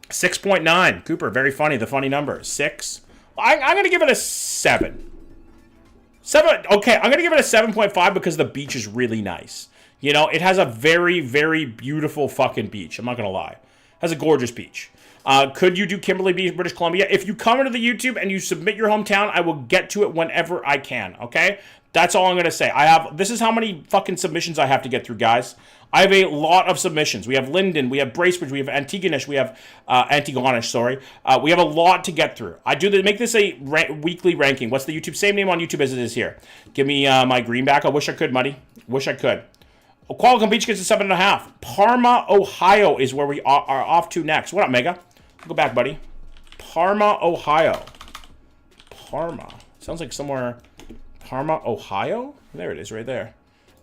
6.9. Cooper, very funny. The funny number. 6. I'm going to give it a 7. 7. Okay, I'm going to give it a 7.5 because the beach is really nice. You know, it has a very, very beautiful fucking beach. I'm not going to lie. It has a gorgeous beach. Could you do Kimberley Beach, British Columbia? If you come into the YouTube and you submit your hometown, I will get to it whenever I can, okay? That's all I'm going to say. This is how many fucking submissions I have to get through, guys. I have a lot of submissions. We have Linden, we have Bracebridge, we have Antigonish, we have Antigonish, sorry. We have a lot to get through. Make this a weekly ranking. What's the YouTube? Same name on YouTube as it is here. Give me my greenback. I wish I could, Muddy. Wish I could. Qualicum Beach gets a 7.5. Parma, Ohio is where we are off to next. What up, Mega? Go back, buddy. Parma, Ohio. Parma. Sounds like somewhere... Parma, Ohio? There it is, right there.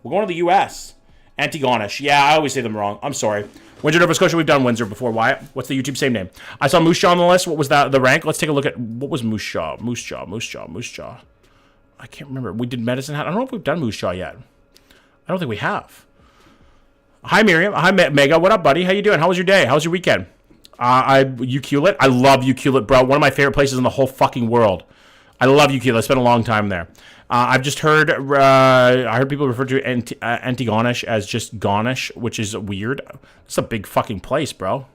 We're going to the U.S. Antigonish. Yeah, I always say them wrong. I'm sorry. Windsor, Nova Scotia. We've done Windsor before. Wyatt. What's the YouTube same name? I saw Moose Jaw on the list. What was that? The rank? Let's take a look at what was Moose Jaw. Moose Jaw. Moose Jaw. Moose Jaw. I can't remember. We did Medicine Hat. I don't know if we've done Moose Jaw yet. I don't think we have. Hi, Miriam. Hi, Mega. What up, buddy? How you doing? How was your day? How was your weekend? Uculate. I love Uculate, bro. One of my favorite places in the whole fucking world. I love Uculate. I spent a long time there. I've just heard, I heard people refer to Antigonish as just Gonish, which is weird. It's a big fucking place, bro.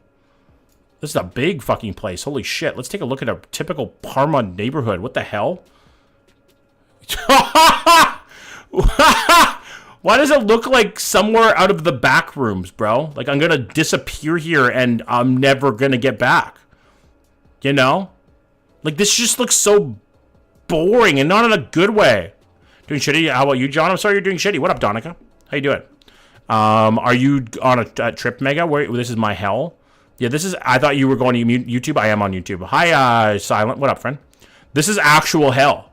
This is a big fucking place. Holy shit. Let's take a look at a typical Parma neighborhood. What the hell? Why does it look like somewhere out of the back rooms, bro? Like I'm going to disappear here and I'm never going to get back. You know? Like this just looks so boring and not in a good way. Doing shitty. How about you, John? I'm sorry you're doing shitty. What up, Donica? How you doing? Are you on a trip, Mega? Where this is my hell? Yeah, this is. I thought you were going to YouTube. I am on YouTube. Hi, Silent. What up, friend? This is actual hell.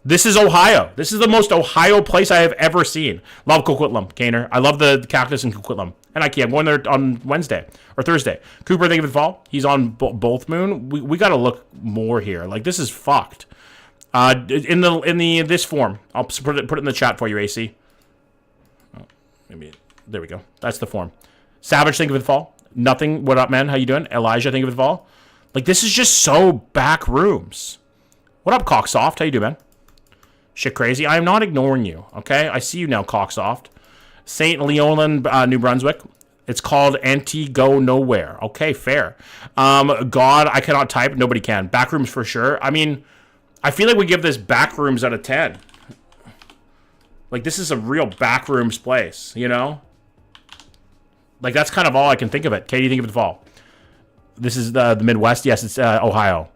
This is Ohio. This is the most Ohio place I have ever seen. Love Coquitlam, Kaner. I love the cactus in Coquitlam. And I'm going there on Wednesday or Thursday. Cooper, thank you for the fall. He's on both moon. We got to look more here. Like this is fucked. In this form, I'll put it in the chat for you, AC. Maybe, there we go. That's the form. Savage, think of it fall. Nothing. What up, man? How you doing? Elijah, think of it fall. Like, this is just so back rooms. What up, Cocksoft? How you doing, man? Shit crazy. I am not ignoring you, okay? I see you now, Cocksoft. St. Leoland, New Brunswick. It's called Anti-Go Nowhere. Okay, fair. God, I cannot type. Nobody can. Backrooms for sure. I mean, I feel like we give this backrooms out of 10. Like, this is a real backrooms place, you know? Like, that's kind of all I can think of it. Katie, think of it fall. This is the Midwest. Yes, it's Ohio.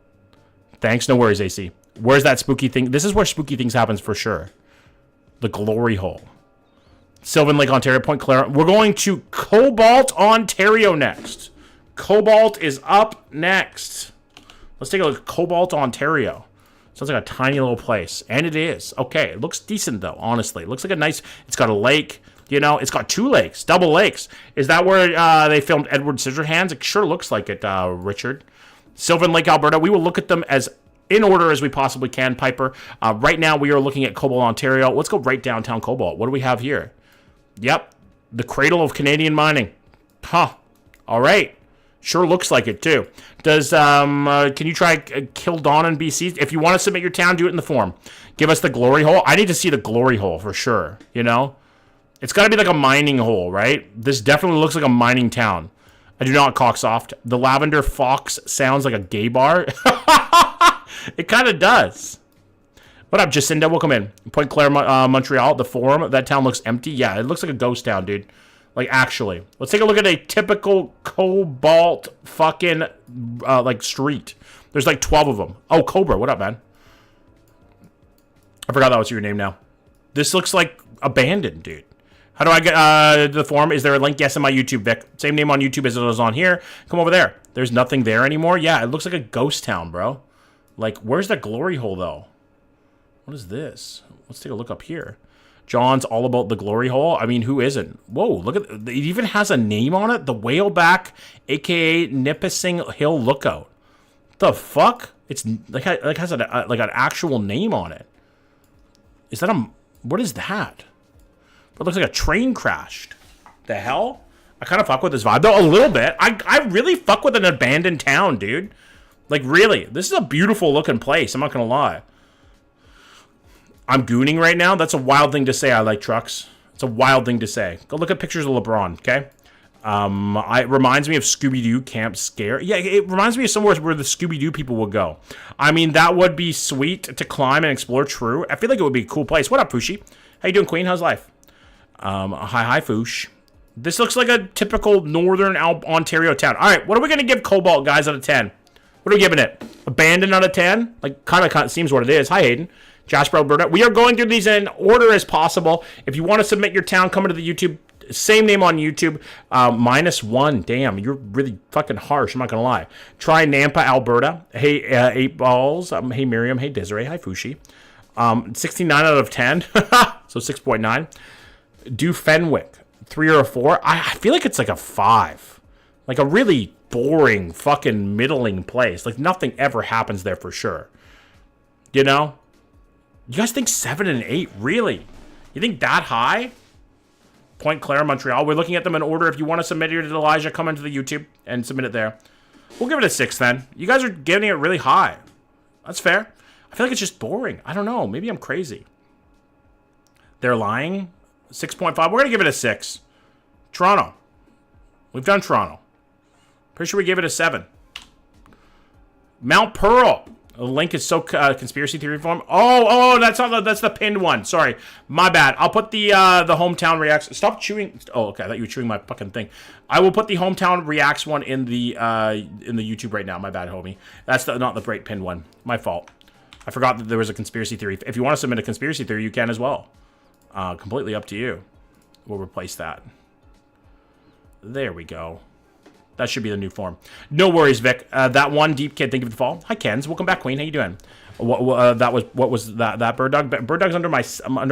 Thanks. No worries, AC. Where's that spooky thing? This is where spooky things happens for sure. The Glory Hole. Sylvan Lake, Ontario, Point Clara. We're going to Cobalt, Ontario next. Cobalt is up next. Let's take a look at Cobalt, Ontario. Sounds like a tiny little place. And it is. Okay, it looks decent, though, honestly. It looks like a nice... It's got a lake. You know, it's got 2 lakes. Double lakes. Is that where they filmed Edward Scissorhands? It sure looks like it, Richard. Sylvan Lake, Alberta. We will look at them as in order as we possibly can, Piper. Right now, we are looking at Cobalt, Ontario. Let's go right downtown Cobalt. What do we have here? Yep. The cradle of Canadian mining. Huh. All right. Sure looks like it, too. Does, can you try Kildon BC? If you want to submit your town, do it in the form. Give us the glory hole. I need to see the glory hole for sure, you know? It's got to be like a mining hole, right? This definitely looks like a mining town. I do not Cocksoft. The Lavender Fox sounds like a gay bar. It kind of does. What up, Jacinda? Welcome in. Point Claire, Montreal, the Forum. That town looks empty. Yeah, it looks like a ghost town, dude. Like, actually. Let's take a look at a typical Cobalt fucking, like, street. There's like 12 of them. Oh, Cobra. What up, man? I forgot that was your name now. This looks like abandoned, dude. How do I get the forum? Is there a link? Yes, in my YouTube, Vic. Same name on YouTube as it was on here. Come over there. There's nothing there anymore. Yeah, it looks like a ghost town, bro. Like, where's the glory hole, though? What is this? Let's take a look up here. John's all about the glory hole. I mean, who isn't? Whoa, look at it. It even has a name on it. The Whaleback, a.k.a. Nipissing Hill Lookout. The fuck? It's like has an actual name on it. Is that a... What is that? It looks like a train crashed. The hell? I kind of fuck with this vibe, though, a little bit. I really fuck with an abandoned town, dude. Like, really. This is a beautiful looking place. I'm not going to lie. I'm gooning right now. That's a wild thing to say. I like trucks. It's a wild thing to say. Go look at pictures of LeBron, okay? It reminds me of Scooby-Doo Camp Scare. Yeah, it reminds me of somewhere where the Scooby-Doo people would go. I mean, that would be sweet to climb and explore. True. I feel like it would be a cool place. What up, Fushi? How you doing, Queen? How's life? Hi, Foosh. This looks like a typical northern Ontario town. All right, what are we going to give Cobalt, guys, out of 10? What are we giving it? Abandoned out of 10? Like, kind of seems what it is. Hi, Hayden. Jasper, Alberta. We are going through these in order as possible. If you want to submit your town, come into the YouTube. Same name on YouTube. -1. Damn, you're really fucking harsh. I'm not going to lie. Try Nampa, Alberta. Hey, 8 Balls. Hey, Miriam. Hey, Desiree. Hi, Fushi. 69 out of 10. So 6.9. Do Fenwick. 3 or a 4. I feel like it's like a 5. Like a really boring fucking middling place. Like nothing ever happens there for sure. You know? You guys think 7 and 8? Really? You think that high? Point Claire, Montreal. We're looking at them in order. If you want to submit it to Elijah, come into the YouTube and submit it there. We'll give it a 6 then. You guys are giving it really high. That's fair. I feel like it's just boring. I don't know. Maybe I'm crazy. They're lying. 6.5. We're going to give it a 6. Toronto. We've done Toronto. Pretty sure we gave it a 7. Mount Pearl. The link is so conspiracy theory form. Oh, that's not that's the pinned one. Sorry, my bad. I'll put the hometown reacts. Stop chewing. Oh, okay. I thought you were chewing my fucking thing. I will put the hometown reacts one in the YouTube right now. My bad, homie. That's not the great pinned one. My fault. I forgot that there was a conspiracy theory. If you want to submit a conspiracy theory, you can as well. Completely up to you. We'll replace that. There we go. That should be the new form. No worries, Vic. That one deep kid, think of the fall. Hi, Kens. Welcome back, Queen. How you doing? What was that bird dog? Bird dog's under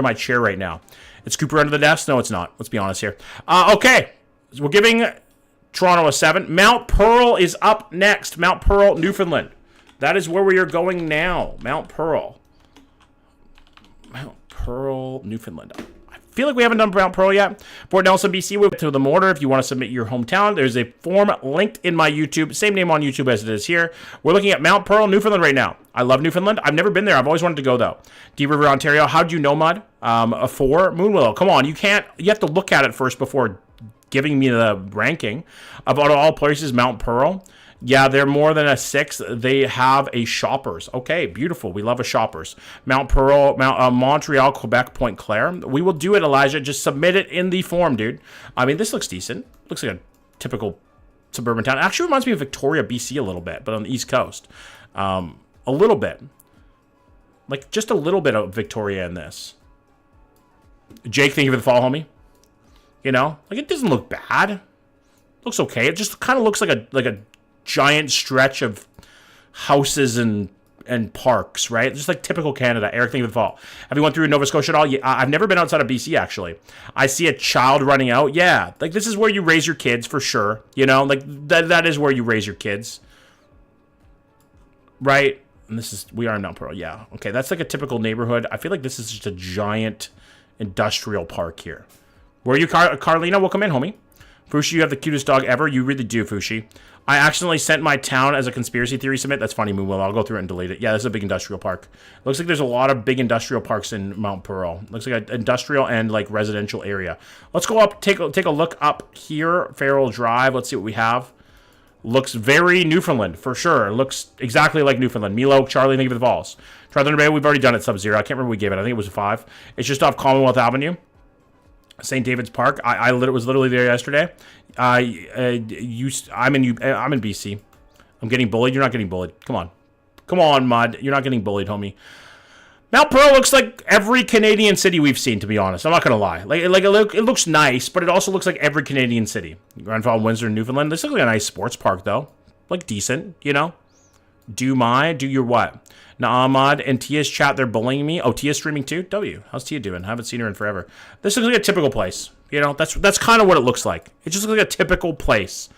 my chair right now. It's Cooper under the desk. No, it's not. Let's be honest here. Okay, so we're giving Toronto a 7. Mount Pearl is up next. Mount Pearl, Newfoundland. That is where we are going now. Mount Pearl. Mount Pearl, Newfoundland. I feel like we haven't done Mount Pearl yet. Port Nelson, BC, we went to the mortar. If you want to submit your hometown, there's a form linked in my YouTube. Same name on YouTube as it is here. We're looking at Mount Pearl, Newfoundland right now. I love Newfoundland. I've never been there. I've always wanted to go, though. Deep River, Ontario. How'd you know, Mud? A 4. Moonwillow. Come on. You have to look at it first before giving me the ranking. About all places, Mount Pearl. Yeah, they're more than a 6. They have a Shoppers. Okay, beautiful. We love a Shoppers. Mount Pearl, Montreal, Quebec, Point Claire. We will do it, Elijah. Just submit it in the form, dude. I mean, this looks decent. Looks like a typical suburban town. It actually reminds me of Victoria, BC a little bit, but on the East Coast. A little bit. Like, just a little bit of Victoria in this. Jake, thank you for the follow, homie. You know? Like, it doesn't look bad. Looks okay. It just kind of looks like a giant stretch of houses and parks, right? Just like typical Canada. Eric, thank you for the fall. Have you went through Nova Scotia at all? Yeah, I've never been outside of BC, actually. I see a child running out. Yeah, like this is where you raise your kids for sure. You know, like that is where you raise your kids, right? And we are in Mount Pearl. Yeah, okay, that's like a typical neighborhood. I feel like this is just a giant industrial park here. Where are you, Carlina? Welcome in, homie. Fushi, you have the cutest dog ever. You really do, Fushi. I accidentally sent my town as a conspiracy theory submit. That's funny, Moonwell. I'll go through it and delete it. Yeah, this is a big industrial park. Looks like there's a lot of big industrial parks in Mount Pearl. Looks like an industrial and like residential area. Let's go up, take a look up here. Farrell Drive. Let's see what we have. Looks very Newfoundland, for sure. Looks exactly like Newfoundland. Milo, Charlie, thank you for the balls. Try Thunder Bay, we've already done it Sub-Zero. I can't remember what we gave it. I think it was a 5. It's just off Commonwealth Avenue. St. David's Park. I was literally there yesterday. I'm in BC. I'm getting bullied. You're not getting bullied. Come on, Mud. You're not getting bullied, homie. Mount Pearl looks like every Canadian city we've seen, to be honest. I'm not gonna lie. Like it looks nice, but it also looks like every Canadian city. Grand Falls, Windsor, Newfoundland. This looks like a nice sports park, though. Like decent, you know. Do your what? Nah, Ahmad and Tia's chat, they're bullying me. Oh, Tia's streaming too? W. How's Tia doing? I haven't seen her in forever. This looks like a typical place. You know, that's kind of what it looks like. It just looks like a typical place.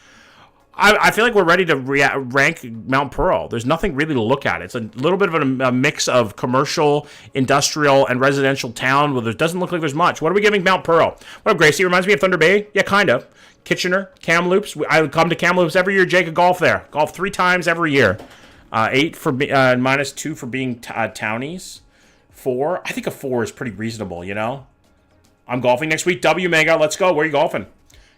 I feel like we're ready to rank Mount Pearl. There's nothing really to look at. It's a little bit of a mix of commercial, industrial, and residential town. Well, it doesn't look like there's much. What are we giving Mount Pearl? What up, Gracie? It reminds me of Thunder Bay. Yeah, kind of. Kitchener, Kamloops. I come to Kamloops every year. Jake, golf there. Golf 3 times every year. 8 for -2 for being townies. 4. I think a 4 is pretty reasonable, you know? I'm golfing next week. W Mega, let's go. Where are you golfing?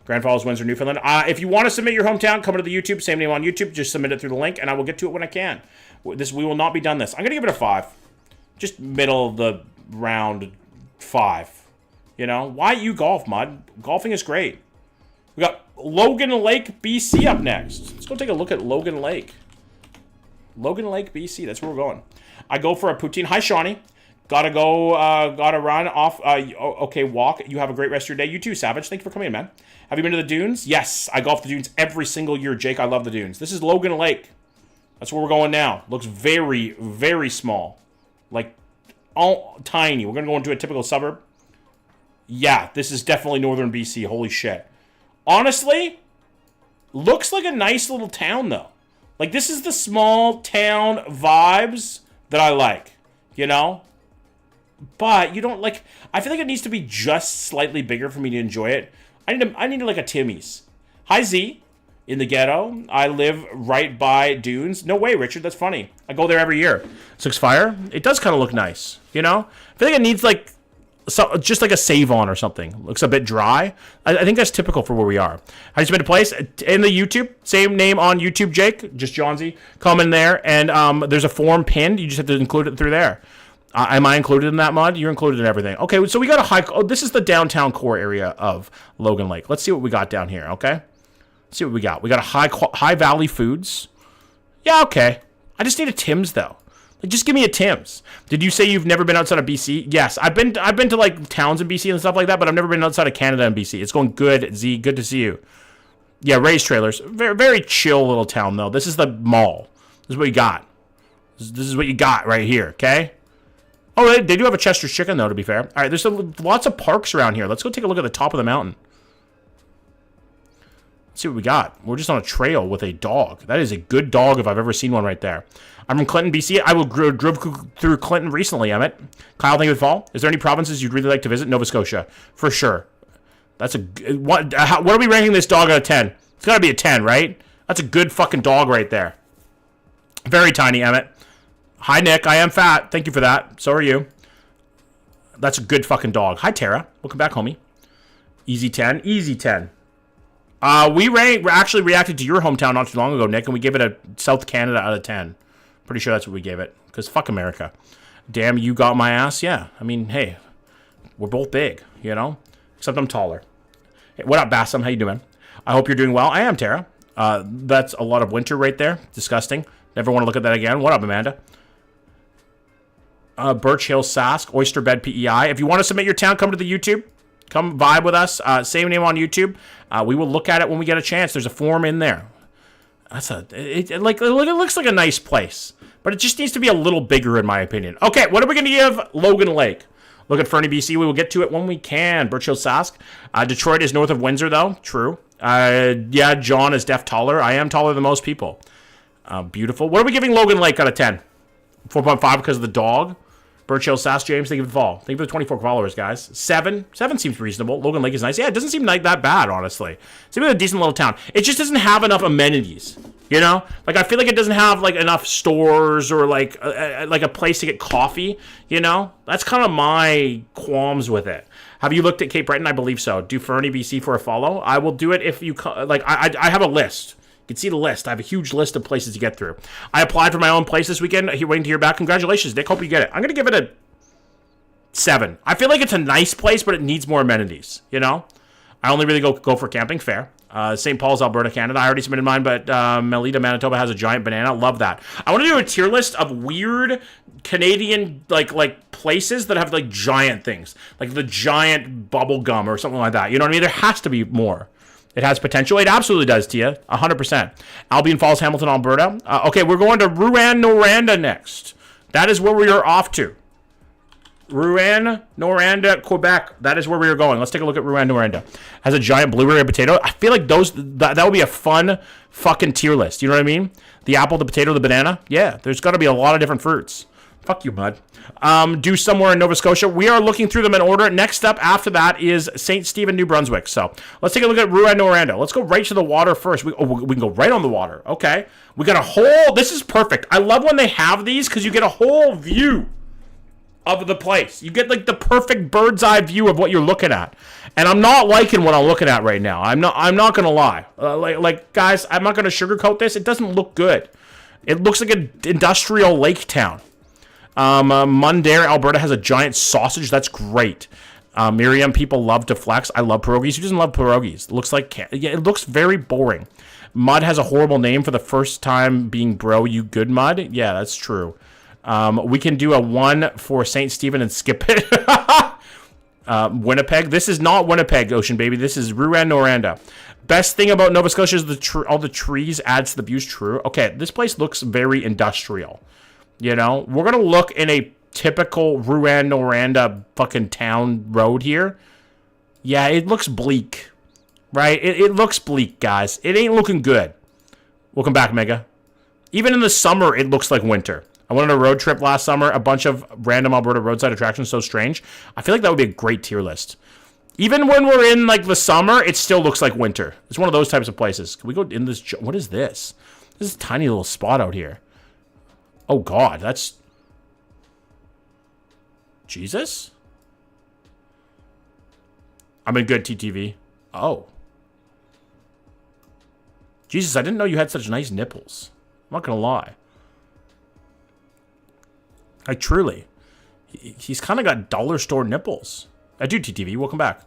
Grand Falls, Windsor, Newfoundland. If you want to submit your hometown, come to the YouTube. Same name on YouTube. Just submit it through the link, and I will get to it when I can. We will not be done this. I'm going to give it a 5. Just middle of the round 5. You know? Why you golf, Mud? Golfing is great. We got Logan Lake, BC up next. Let's go take a look at Logan Lake. Logan Lake, BC. That's where we're going. I go for a poutine. Hi, Shawnee. Gotta go. Gotta run off. Okay, walk. You have a great rest of your day. You too, Savage. Thank you for coming in, man. Have you been to the dunes? Yes, I golf the dunes every single year, Jake. I love the dunes. This is Logan Lake. That's where we're going now. Looks very, very small. Like, all tiny. We're gonna go into a typical suburb. Yeah, this is definitely northern BC. Holy shit. Honestly, looks like a nice little town, though. Like, this is the small town vibes that I like, you know? But you don't, like, I feel like it needs to be just slightly bigger for me to enjoy it. I need like a Timmy's. Hi, Z. In the ghetto. I live right by dunes. No way, Richard. That's funny. I go there every year. Six Fire. It does kind of look nice, you know? I feel like it needs, like, just like a save on or something. Looks a bit dry. I think that's typical for where we are. How you been to place? In the YouTube. Same name on YouTube, Jake. Just Johnsy. Come in there, and there's a form pinned. You just have to include it through there. Am I included in that mod? You're included in everything. Okay, so we got a high... Oh, this is the downtown core area of Logan Lake. Let's see what we got down here, okay? Let's see what we got. We got a high Valley Foods. Yeah, okay. I just need a Tim's, though. Like, just give me a Tim's. Did you say you've never been outside of BC? Yes, I've been to like towns in BC and stuff like that, but I've never been outside of Canada and BC. It's going good, Z. Good to see you. Yeah, Ray's Trailers. Very, very chill little town, though. This is the mall. This is what you got. This is what you got right here, okay? Oh, they do have a Chester's Chicken, though, to be fair. All right, there's lots of parks around here. Let's go take a look at the top of the mountain. Let's see what we got. We're just on a trail with a dog. That is a good dog if I've ever seen one right there. I'm from Clinton, BC. I drove through Clinton recently, Emmett. Kyle, thank you for the fall. Is there any provinces you'd really like to visit? Nova Scotia. For sure. That's a... What are we ranking this dog out of 10? It's got to be a 10, right? That's a good fucking dog right there. Very tiny, Emmett. Hi, Nick. I am fat. Thank you for that. So are you. That's a good fucking dog. Hi, Tara. Welcome back, homie. Easy 10. Easy 10. We actually reacted to your hometown not too long ago, Nick, and we gave it a South Canada out of 10. Pretty sure that's what we gave it. Because fuck America. Damn, you got my ass? Yeah. I mean, hey. We're both big, you know? Except I'm taller. Hey, what up, Bassam? How you doing? I hope you're doing well. I am, Tara. That's a lot of winter right there. Disgusting. Never want to look at that again. What up, Amanda? Birch Hill Sask. Oyster Bed PEI. If you want to submit your town, come to the YouTube. Come vibe with us. Same name on YouTube. We will look at it when we get a chance. There's a form in there. It looks like a nice place. But it just needs to be a little bigger, in my opinion. Okay, what are we going to give Logan Lake? Look at Fernie, BC. We will get to it when we can. Birch Hill Sask. Detroit is north of Windsor, though. True. Yeah, John is def taller. I am taller than most people. Beautiful. What are we giving Logan Lake out of 10? 4.5 because of the dog. Birch Hill Sask, James, thank you for the fall. Thank you for the 24 followers, guys. 7 seems reasonable. Logan Lake is nice. Yeah, it doesn't seem like that bad, honestly. It seems like a decent little town. It just doesn't have enough amenities, you know? Like, I feel like it doesn't have, like, enough stores or, like a place to get coffee, you know? That's kind of my qualms with it. Have you looked at Cape Breton? I believe so. Do Fernie, BC for a follow? I will do it if you... I have a list. You can see the list. I have a huge list of places to get through. I applied for my own place this weekend. Waiting to hear back. Congratulations, Nick. Hope you get it. I'm going to give it a 7. I feel like it's a nice place, but it needs more amenities, you know? I only really go for camping. Fair. St. Paul's, Alberta, Canada. I already submitted mine, but Melita, Manitoba has a giant banana. Love that. I want to do a tier list of weird Canadian, like places that have, like, giant things. Like the giant bubble gum or something like that. You know what I mean? There has to be more. It has potential. It absolutely does, Tia. 100%. Albion Falls, Hamilton, Alberta. Okay, we're going to Rouyn-Noranda next. That is where we are off to. Rouyn-Noranda, Quebec. That is where we are going. Let's take a look at Rouyn-Noranda. Has a giant blueberry potato. I feel like that would be a fun fucking tier list. You know what I mean? The apple, the potato, the banana. Yeah, there's got to be a lot of different fruits. Fuck you, bud. Do somewhere in Nova Scotia. We are looking through them in order. Next up after that is St. Stephen, New Brunswick. So let's take a look at Rouyn-Noranda. Let's go right to the water first. We can go right on the water. Okay. We got a whole... This is perfect. I love when they have these because you get a whole view of the place. You get, like, the perfect bird's eye view of what you're looking at. And I'm not liking what I'm looking at right now. I'm not going to lie. Guys, I'm not going to sugarcoat this. It doesn't look good. It looks like an industrial lake town. Mundare, Alberta has a giant sausage. That's great. Miriam, people love to flex. I love pierogies. Who doesn't love pierogies? It looks like... Yeah, it looks very boring. Mud has a horrible name for the first time being bro. You good, Mud? Yeah, that's true. We can do a 1 for St. Stephen and skip it. Winnipeg. This is not Winnipeg, Ocean Baby. This is Rouyn-Noranda. Best thing about Nova Scotia is all the trees adds to the views. True. Okay, this place looks very industrial. You know, we're going to look in a typical Rouyn-Noranda fucking town road here. Yeah, it looks bleak, right? It looks bleak, guys. It ain't looking good. Welcome back, Mega. Even in the summer, it looks like winter. I went on a road trip last summer, a bunch of random Alberta roadside attractions, so strange. I feel like that would be a great tier list. Even when we're in, like, the summer, it still looks like winter. It's one of those types of places. Can we go in this? What is this? This is a tiny little spot out here. Oh, God, that's... Jesus? I'm in good TTV. Oh. Jesus, I didn't know you had such nice nipples. I'm not gonna lie. Like, truly. He's kind of got dollar store nipples. I do, TTV. Welcome back.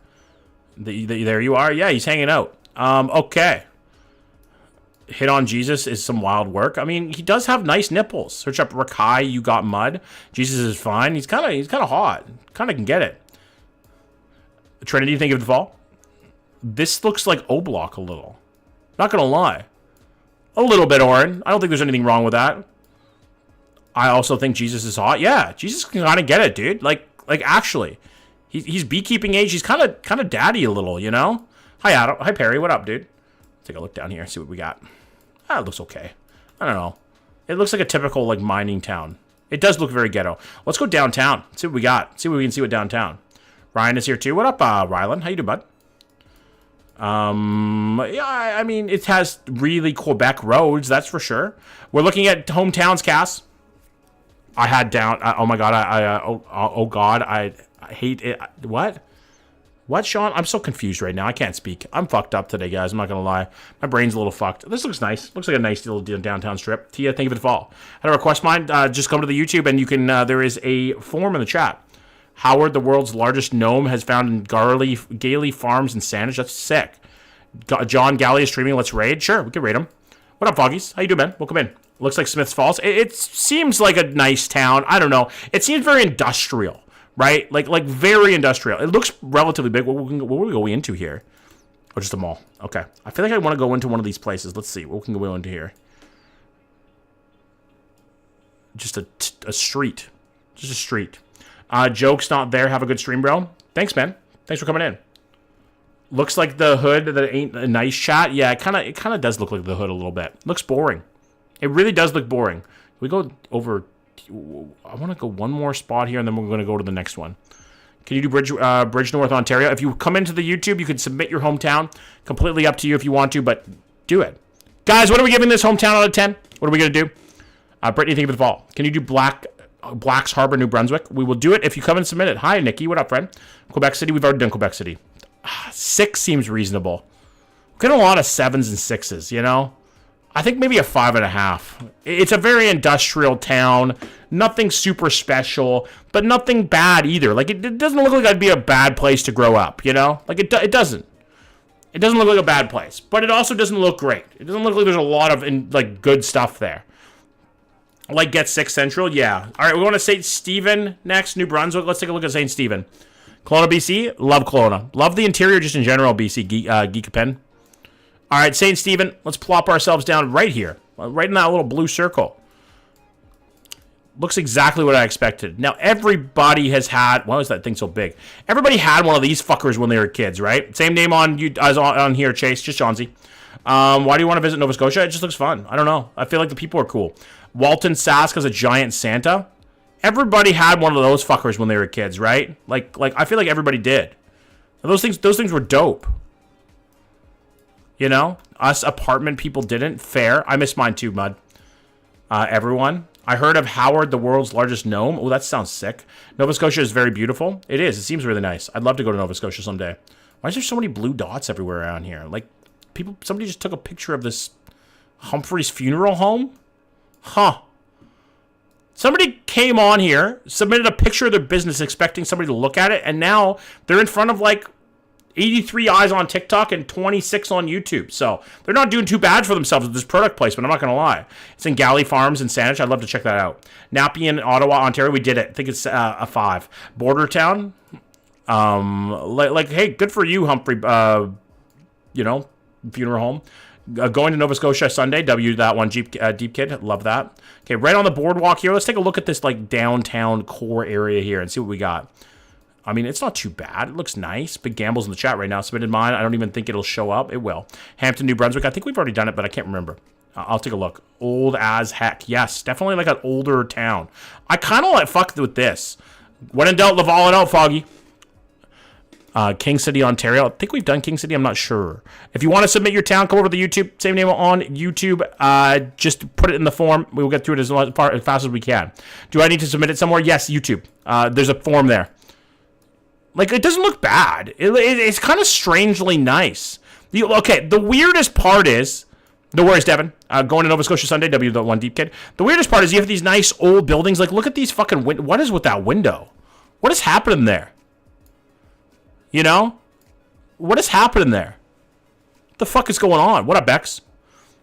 There you are. Yeah, he's hanging out. Okay. Hit on Jesus is some wild work. I mean, he does have nice nipples. Search up Rakai, you got mud. Jesus is fine. He's kind of hot. Kind of can get it. Trinity, think of the fall. This looks like O-Block a little. Not gonna lie. A little bit, Oren. I don't think there's anything wrong with that. I also think Jesus is hot. Yeah, Jesus can kind of get it, dude. Like actually, he's beekeeping age. He's kind of daddy a little, you know. Hi Adam. Hi Perry. What up, dude? Take a look down here, see what we got. It looks okay. I don't know. It looks like a typical, like, mining town. It does look very ghetto. Let's go downtown. See what we got. See what we can see with downtown. Ryan is here too. What up, Rylan? How you doing, bud? Yeah, I mean, it has really Quebec roads, that's for sure. We're looking at hometowns, Cass. I had down. Oh my god. Oh god. I hate it. What? What, Sean? I'm so confused right now. I can't speak. I'm fucked up today, guys. I'm not gonna lie. My brain's a little fucked. This looks nice. Looks like a nice little downtown strip. Tia, thank you for the follow. How to request mine? Just come to the YouTube and you can. There is a form in the chat. Howard, the world's largest gnome, has found in Gailey Farms in Sandwich. That's sick. John Galley is streaming. Let's raid. Sure, we can raid him. What up, Foggies? How you doing, man? Welcome in. Looks like Smiths Falls. It seems like a nice town. I don't know. It seems very industrial, right? Like very industrial. It looks relatively big. What are we going into here? Oh, just a mall. Okay. I feel like I want to go into one of these places. Let's see. What can we go into here? Just a street. Just a street. Joke's not there. Have a good stream, bro. Thanks, man. Thanks for coming in. Looks like the hood that ain't a nice chat. Yeah, it kind of does look like the hood a little bit. Looks boring. It really does look boring. We go over. I want to go one more spot here, and then we're going to go to the next one. Can you do Bridge North Ontario? If you come into the YouTube, you can submit your hometown. Completely up to you if you want to, but do it. Guys, what are we giving this hometown out of 10? What are we going to do? Brittany, thank you for the fall. Can you do Black's Harbor, New Brunswick? We will do it if you come and submit it. Hi, Nikki. What up, friend? Quebec City. We've already done Quebec City. 6 seems reasonable. We're getting a lot of 7s and 6s, you know? I think maybe a 5.5. It's a very industrial town. Nothing super special, but nothing bad either. Like, it doesn't look like it'd be a bad place to grow up, you know? Like, it doesn't. It doesn't look like a bad place, but it also doesn't look great. It doesn't look like there's a lot of, like, good stuff there. Like, get 6 Central? Yeah. All right, we're going to St. Stephen next, New Brunswick. Let's take a look at St. Stephen. Kelowna, BC. Love Kelowna. Love the interior just in general, BC. Geekapen. All right, St. Stephen. Let's plop ourselves down right here. Right in that little blue circle. Looks exactly what I expected. Now, everybody has had... Why was that thing so big? Everybody had one of these fuckers when they were kids, right? Same name on here, Chase. Just Johnsy. Why do you want to visit Nova Scotia? It just looks fun. I don't know. I feel like the people are cool. Walton Sask has a giant Santa. Everybody had one of those fuckers when they were kids, right? Like I feel like everybody did. Those things were dope. You know? Us apartment people didn't. Fair. I miss mine too, Mud. Everyone. I heard of Howard, the world's largest gnome. Oh, that sounds sick. Nova Scotia is very beautiful. It is. It seems really nice. I'd love to go to Nova Scotia someday. Why is there so many blue dots everywhere around here? Like, somebody just took a picture of this Humphrey's funeral home? Huh. Somebody came on here, submitted a picture of their business expecting somebody to look at it, and now they're in front of, like, 83 eyes on TikTok and 26 on YouTube. So they're not doing too bad for themselves with this product placement, I'm not going to lie. It's in Galley Farms in Sandwich. I'd love to check that out. Napian, Ottawa, Ontario. We did it. I think it's a 5. Border town. Hey, good for you, Humphrey, you know, funeral home. Going to Nova Scotia Sunday. That one. Deep Kid. Love that. Okay, right on the boardwalk here. Let's take a look at this, like, downtown core area here and see what we got. I mean, it's not too bad. It looks nice. Big Gamble's in the chat right now. Submitted mine. I don't even think it'll show up. It will. Hampton, New Brunswick. I think we've already done it, but I can't remember. I'll take a look. Old as heck. Yes, definitely like an older town. I kind of like fuck with this. When in doubt, Laval it out, Foggy. King City, Ontario. I think we've done King City. I'm not sure. If you want to submit your town, come over to the YouTube. Same name on YouTube. Just put it in the form. We will get through it as fast as we can. Do I need to submit it somewhere? Yes, YouTube. There's a form there. Like, it doesn't look bad. It's kind of strangely nice. Okay, the weirdest part is... No worries, Devin. Going to Nova Scotia Sunday, W1 Deep Kid. The weirdest part is you have these nice old buildings. Like, look at these fucking... What is with that window? What is happening there? You know? What is happening there? What the fuck is going on? What up, Bex?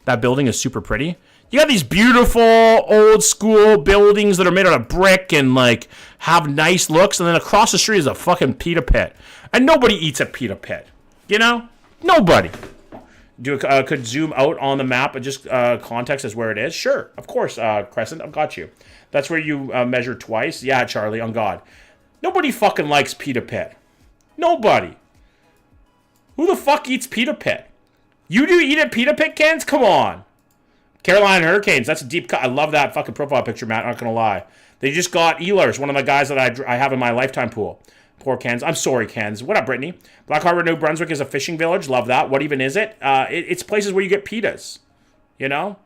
That building is super pretty. You got these beautiful old school buildings that are made out of brick and, like, have nice looks. And then across the street is a fucking pita pit. And nobody eats a pita pit. You know? Nobody. Could zoom out on the map and just context as where it is? Sure. Of course, Crescent. I've got you. That's where you measure twice. Yeah, Charlie, on God. Nobody fucking likes pita pit. Nobody. Who the fuck eats pita pit? You do eat at Pita Pit, Cans? Come on. Carolina Hurricanes. That's a deep cut. I love that fucking profile picture, Matt. Not going to lie. They just got Ehlers, one of the guys that I have in my lifetime pool. Poor Cans. I'm sorry, Cans. What up, Brittany? Black Harbor, New Brunswick is a fishing village. Love that. What even is it? It's places where you get pitas. You know?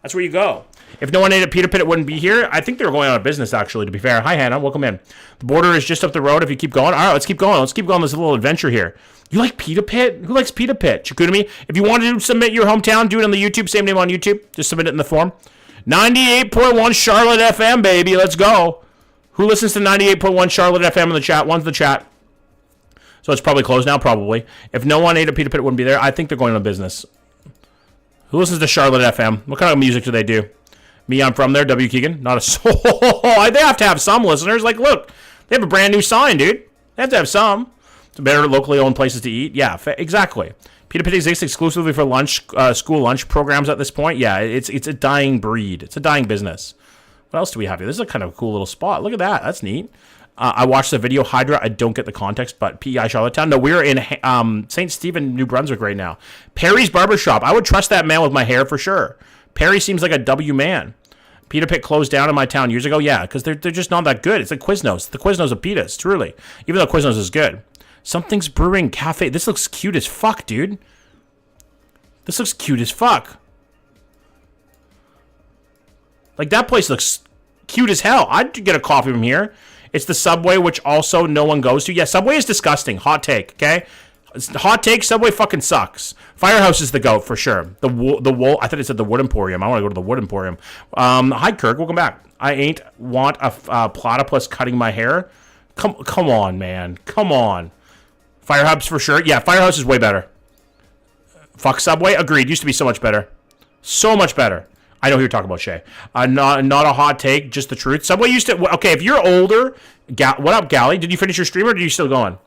That's where you go. If no one ate at Pita Pit, it wouldn't be here. I think they were going out of business, actually, to be fair. Hi, Hannah. Welcome in. The border is just up the road if you keep going. All right, let's keep going. Let's keep going this little adventure here. You like Pita Pit? Who likes Pita Pit? Chikutami? If you want to submit your hometown, do it on the YouTube. Same name on YouTube. Just submit it in the form. 98.1 Charlotte FM, baby. Let's go. Who listens to 98.1 Charlotte FM in the chat? One's the chat. So it's probably closed now, probably. If no one ate at Pita Pit, it wouldn't be there. I think they're going out of business. Who listens to Charlotte FM? What kind of music do they do? Me, I'm from there. W. Keegan. Not a soul. They have to have some listeners. Like, look, they have a brand new sign, dude. They have to have some. It's better locally owned places to eat. Yeah, exactly. Pita Pit exists exclusively for lunch, school lunch programs at this point. Yeah, it's a dying breed. It's a dying business. What else do we have here? This is a kind of cool little spot. Look at that. That's neat. I watched the video Hydra. I don't get the context, but PEI Charlottetown. No, we're in St. Stephen, New Brunswick right now. Perry's Barbershop. I would trust that man with my hair for sure. Perry seems like a W man. Pita Pit closed down in my town years ago. Yeah, because they're just not that good. It's like Quiznos. The Quiznos of pitas, truly. Even though Quiznos is good. Something's Brewing Cafe. This looks cute as fuck, dude. This looks cute as fuck. Like, that place looks cute as hell. I'd get a coffee from here. It's the Subway, which also no one goes to. Yeah, Subway is disgusting. Hot take, okay? Hot take, Subway fucking sucks. Firehouse is the goat for sure. The wool. I thought it said the Wood Emporium. I want to go to the Wood Emporium. Hi, Kirk. Welcome back. I ain't want a platypus cutting my hair. Come on, man. Come on. Firehouse for sure. Yeah, Firehouse is way better. Fuck Subway. Agreed. Used to be so much better. So much better. I know who you're talking about, Shay. Not a hot take, just the truth. Subway used to... Okay, if you're older... what up, Gally? Did you finish your stream or are you still going?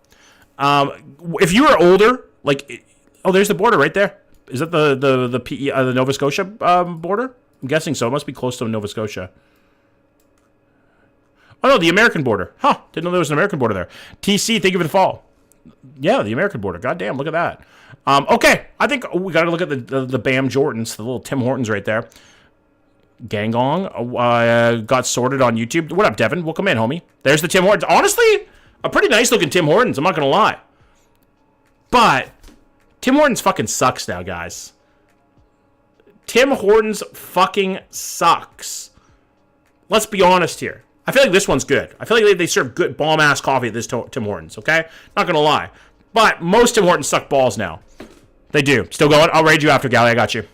If you were older, like... Oh, there's the border right there. Is that the PE, the Nova Scotia border? I'm guessing so. It must be close to Nova Scotia. Oh, no, the American border. Huh, didn't know there was an American border there. TC, thank you for the fall. Yeah, the American border. Goddamn, look at that. Okay, I think we got to look at the Bam Jordans, the little Tim Hortons right there. Gangong got sorted on YouTube. What up, Devin? Welcome in, homie. There's the Tim Hortons. Honestly, a pretty nice looking Tim Hortons. I'm not going to lie. But Tim Hortons fucking sucks now, guys. Tim Hortons fucking sucks. Let's be honest here. I feel like this one's good. I feel like they serve good bomb-ass coffee at this Tim Hortons, okay? Not going to lie. But most Tim Hortons suck balls now. They do. Still going? I'll raid you after, Gally. I got you.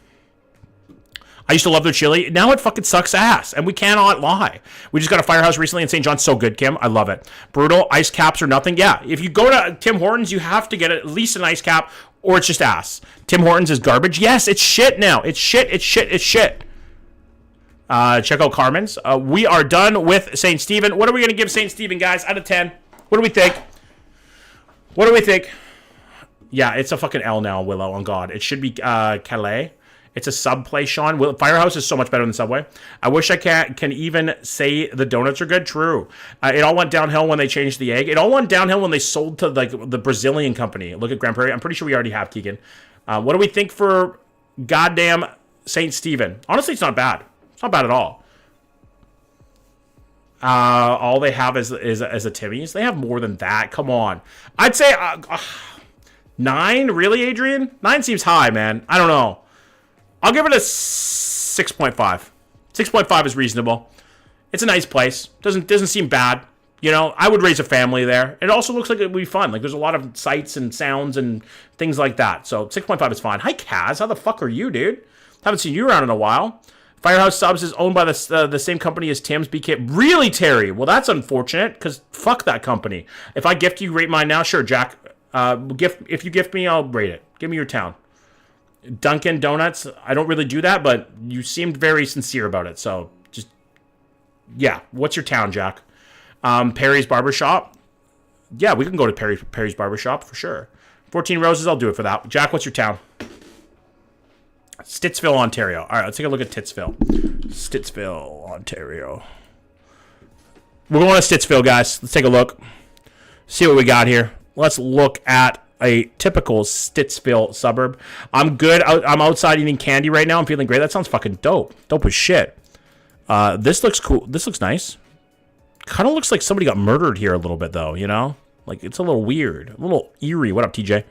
I used to love their chili. Now it fucking sucks ass, and we cannot lie. We just got a Firehouse recently in St. John. So good, Kim. I love it. Brutal. Ice caps or nothing. Yeah, if you go to Tim Hortons, you have to get at least an ice cap, or it's just ass. Tim Hortons is garbage. Yes, it's shit now. It's shit. It's shit. It's shit. Check out Carmen's. We are done with St. Stephen. What are we going to give St. Stephen, guys, out of 10? What do we think? What do we think? Yeah, it's a fucking L now, Willow, on God. It should be Calais. It's a sub play, Sean. Firehouse is so much better than Subway. I wish I can even say the donuts are good. True. It all went downhill when they changed the egg. It all went downhill when they sold to like the Brazilian company. Look at Grand Prairie. I'm pretty sure we already have Keegan. What do we think for goddamn St. Stephen? Honestly, it's not bad. It's not bad at all. All they have is a Timmy's. They have more than that. Come on. I'd say 9. Really, Adrian? 9 seems high, man. I don't know. I'll give it a 6.5. 6.5 is reasonable. It's a nice place. Doesn't seem bad. You know, I would raise a family there. It also looks like it would be fun. Like, there's a lot of sights and sounds and things like that. So 6.5 is fine. Hi, Kaz. How the fuck are you, dude? Haven't seen you around in a while. Firehouse Subs is owned by the same company as Tim's BK. Really, Terry? Well, that's unfortunate, because fuck that company. If I gift you, rate mine now? Sure, Jack. If you gift me, I'll rate it. Give me your town. Dunkin' Donuts, I don't really do that, but you seemed very sincere about it. So, just, yeah. What's your town, Jack? Perry's Barbershop. Yeah, we can go to Perry's Barbershop for sure. 14 Roses, I'll do it for that. Jack, what's your town? Stittsville, Ontario. All right, let's take a look at Stittsville. Stittsville, Ontario. We're going to Stittsville, guys. Let's take a look. See what we got here. Let's look at a typical Stittsville suburb. I'm good. I'm outside eating candy right now. I'm feeling great. That sounds fucking dope. Dope as shit. This looks cool. This looks nice. Kind of looks like somebody got murdered here a little bit, though, you know? Like, it's a little weird. A little eerie. What up, TJ?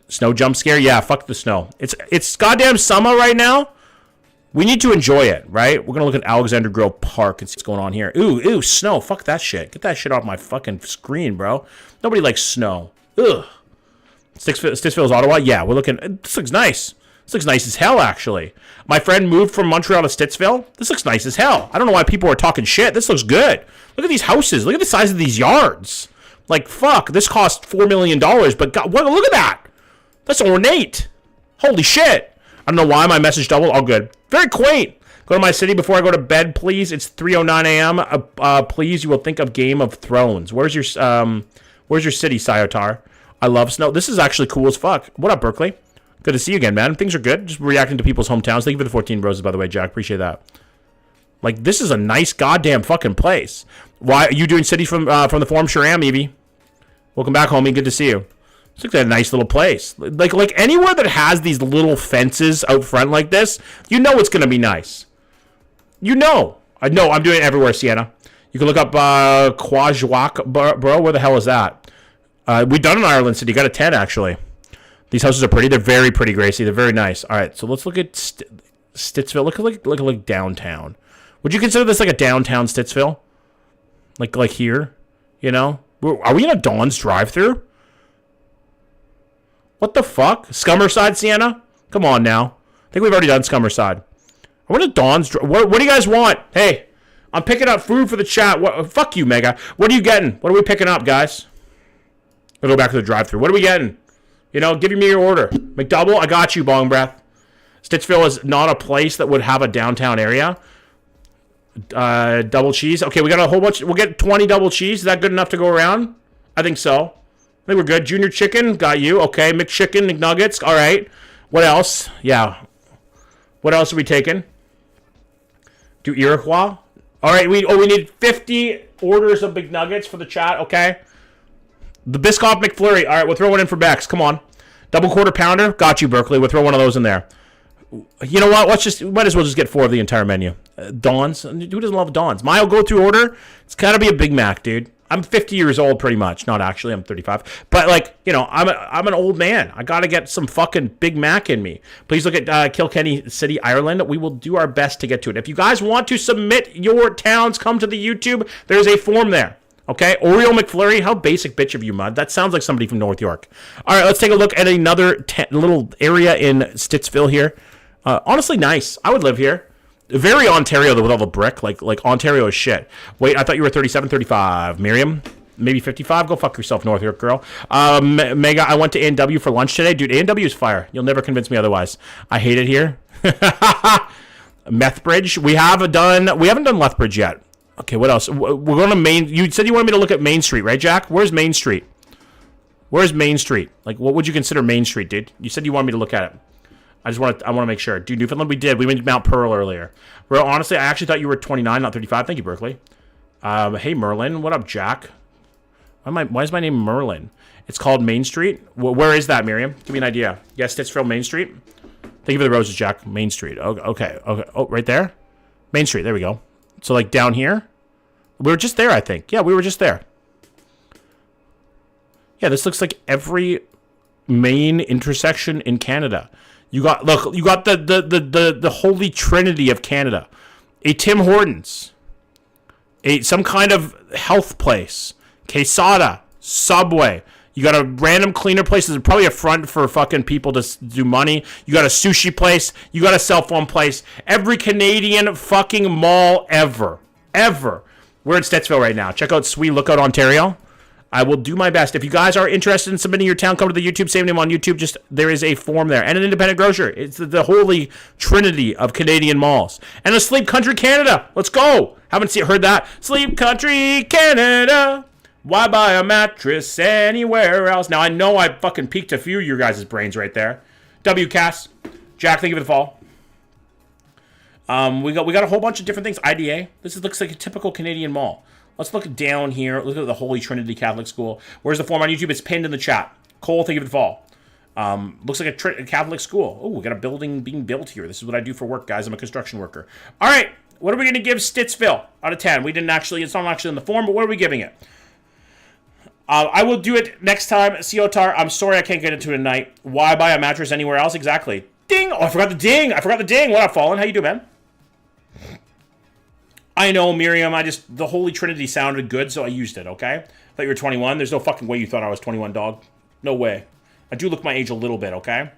Snow jump scare? Yeah, fuck the snow. It's goddamn summer right now. We need to enjoy it, right? We're going to look at Alexander Grove Park and see what's going on here. Ooh, snow. Fuck that shit. Get that shit off my fucking screen, bro. Nobody likes snow. Ugh. Stittsville's Ottawa? Yeah, we're looking. This looks nice. This looks nice as hell, actually. My friend moved from Montreal to Stittsville. This looks nice as hell. I don't know why people are talking shit. This looks good. Look at these houses. Look at the size of these yards. Like, fuck. This cost $4 million, but God, look at that. That's ornate. Holy shit. I don't know why my message doubled. All good. Very quaint. Go to my city before I go to bed, please. It's 3:09 a.m. Please, you will think of Game of Thrones. Where's your city, Sayotar? I love snow. This is actually cool as fuck. What up, Berkeley? Good to see you again, man. Things are good. Just reacting to people's hometowns. Thank you for the 14 roses, by the way, Jack. Appreciate that. Like, this is a nice goddamn fucking place. Why are you doing city from the forum? Sure am, Evie. Welcome back, homie. Good to see you. It's like a nice little place. Like anywhere that has these little fences out front like this, you know it's gonna be nice. You know. I know. I'm doing it everywhere, Sienna. You can look up Quajwak, bro. Where the hell is that? We've done an Ireland city. Got a 10 actually. These houses are pretty. They're very pretty, Gracie. They're very nice. All right, so let's look at Stittsville. Look downtown. Would you consider this like a downtown Stittsville? Like here, you know? Are we in a Dawn's drive-thru? What the fuck? Scummerside, Sienna? Come on now. I think we've already done Scummerside. I want a Dawn's... What do you guys want? Hey, I'm picking up food for the chat. Fuck you, Mega. What are you getting? What are we picking up, guys? We'll go back to the drive-thru. What are we getting? You know, give me your order. McDouble, I got you, Bong Breath. Stittsville is not a place that would have a downtown area. Double cheese. Okay, we got a whole bunch. We'll get 20 double cheese. Is that good enough to go around? I think so. I think we're good. Junior chicken, got you. Okay, McChicken, McNuggets. All right. What else? Yeah. What else are we taking? Do Iroquois? All right. We need 50 orders of McNuggets for the chat. Okay. The Biscoff McFlurry. All right, we'll throw one in for Bex. Come on. Double quarter pounder. Got you, Berkeley. We'll throw one of those in there. You know what? Might as well just get 4 of the entire menu. Dawn's. Who doesn't love Dawn's? Mile go through order. It's gotta be a Big Mac, dude. I'm 50 years old, pretty much. Not actually. I'm 35. But like, you know, I'm an old man. I gotta get some fucking Big Mac in me. Please look at Kilkenny City, Ireland. We will do our best to get to it. If you guys want to submit your towns, come to the YouTube. There's a form there. Okay, Oreo McFlurry, how basic bitch of you, Mud. That sounds like somebody from North York. All right, let's take a look at another little area in Stittsville here. Honestly, nice. I would live here. Very Ontario, though, with all the brick. Like Ontario is shit. Wait, I thought you were 37, 35. Miriam, maybe 55? Go fuck yourself, North York girl. Mega, I went to A&W for lunch today. Dude, A&W is fire. You'll never convince me otherwise. I hate it here. Methbridge. We haven't done Lethbridge yet. Okay, what else? We're going to Main... You said you wanted me to look at Main Street, right, Jack? Where's Main Street? Where's Main Street? Like, what would you consider Main Street, dude? You said you wanted me to look at it. I want to make sure. Dude, Newfoundland, we did. We went to Mount Pearl earlier. Well, honestly, I actually thought you were 29, not 35. Thank you, Berkeley. Hey, Merlin. What up, Jack? Why is my name Merlin? It's called Main Street. Where is that, Miriam? Give me an idea. Yes, Stittsville, Main Street. Thank you for the roses, Jack. Main Street. Okay. Oh, right there? Main Street. There we go. So, like, down here? We were just there, I think. Yeah, we were just there. Yeah, this looks like every main intersection in Canada. You got the holy trinity of Canada. A Tim Hortons. Some kind of health place. Quesada. Subway. You got a random cleaner place. There's probably a front for fucking people to do money. You got a sushi place. You got a cell phone place. Every Canadian fucking mall ever. Ever. We're in Stittsville right now. Check out Sweet Lookout, Ontario. I will do my best. If you guys are interested in submitting your town, come to the YouTube. Same name on YouTube. Just there is a form there. And an independent grocer. It's the holy trinity of Canadian malls. And a Sleep Country Canada. Let's go. Haven't heard that? Sleep Country Canada. Why buy a mattress anywhere else? Now, I know I fucking peaked a few of your guys' brains right there. WCAS. Jack, thank you for the fall. We got a whole bunch of different things. IDA. Looks like a typical Canadian mall. Let's look down here. Look at the Holy Trinity Catholic School. Where's the form on YouTube? It's pinned in the chat. Cole, thank you for the fall. Looks like a Catholic school. Oh, we got a building being built here. This is what I do for work, guys. I'm a construction worker. All right, what are we going to give Stittsville out of 10? We didn't actually, it's not actually in the form, but what are we giving it? I will do it next time. Siotar, I'm sorry I can't get into it tonight. Why buy a mattress anywhere else? Exactly. Ding! Oh, I forgot the ding. What up, Fallen? How you doing, man? I know, Miriam. The Holy Trinity sounded good, so I used it, okay? I thought you were 21. There's no fucking way you thought I was 21, dog. No way. I do look my age a little bit, okay?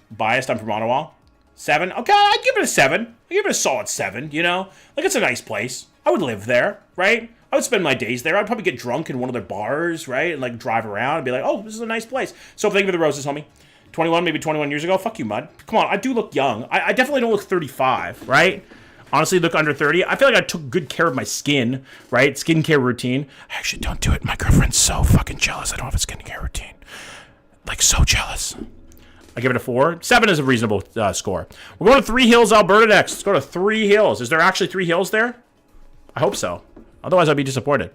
Biased, I'm from Ottawa. 7? Okay, I'd give it a 7. I'd give it a solid 7, you know? Like, it's a nice place. I would live there, right? I would spend my days there. I'd probably get drunk in one of their bars, right? And, like, drive around and be like, oh, this is a nice place. So, thank you for the roses, homie. 21, maybe 21 years ago. Fuck you, Mud. Come on, I do look young. I definitely don't look 35, right? Honestly, look under 30. I feel like I took good care of my skin, right? Skincare routine. I actually don't do it. My girlfriend's so fucking jealous I don't have a skincare routine. Like, so jealous. I give it a 4. 7 is a reasonable score. We're going to Three Hills, Alberta next. Let's go to Three Hills. Is there actually Three Hills there? I hope so. Otherwise, I'd be disappointed.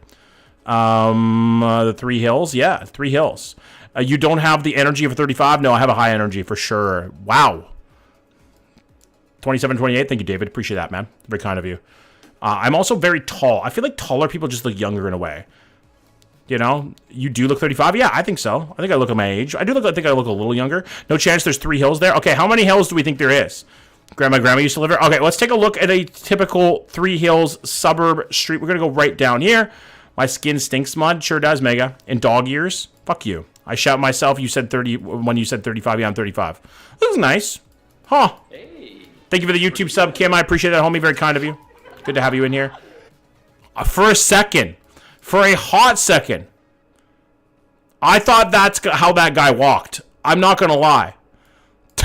The Three Hills? Yeah, Three Hills. You don't have the energy of a 35? No, I have a high energy for sure. Wow. 27, 28. Thank you, David. Appreciate that, man. Very kind of you. I'm also very tall. I feel like taller people just look younger in a way. You know? You do look 35? Yeah, I think so. I think I look at my age. I think I look a little younger. No chance there's Three Hills there? Okay, how many hills do we think there is? Grandma used to live there? Okay, let's take a look at a typical Three Hills suburb street. We're going to go right down here. My skin stinks, Mud. Sure does, Mega. In dog years? Fuck you. I shout myself. You said 30 when you said 35. Yeah, I'm 35. This is nice. Huh. Hey. Thank you for the YouTube sub, Kim. I appreciate that, homie. Very kind of you. Good to have you in here. For a hot second, I thought that's how that guy walked. I'm not going to lie.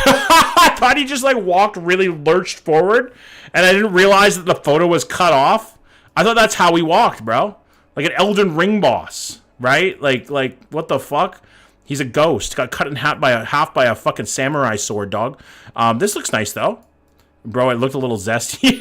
I thought he just like walked really lurched forward, and I didn't realize that the photo was cut off. I thought that's how he walked, bro. Like an Elden Ring boss, right? Like what the fuck? He's a ghost. Got cut in half by a fucking samurai sword, dog. This looks nice though, bro. It looked a little zesty.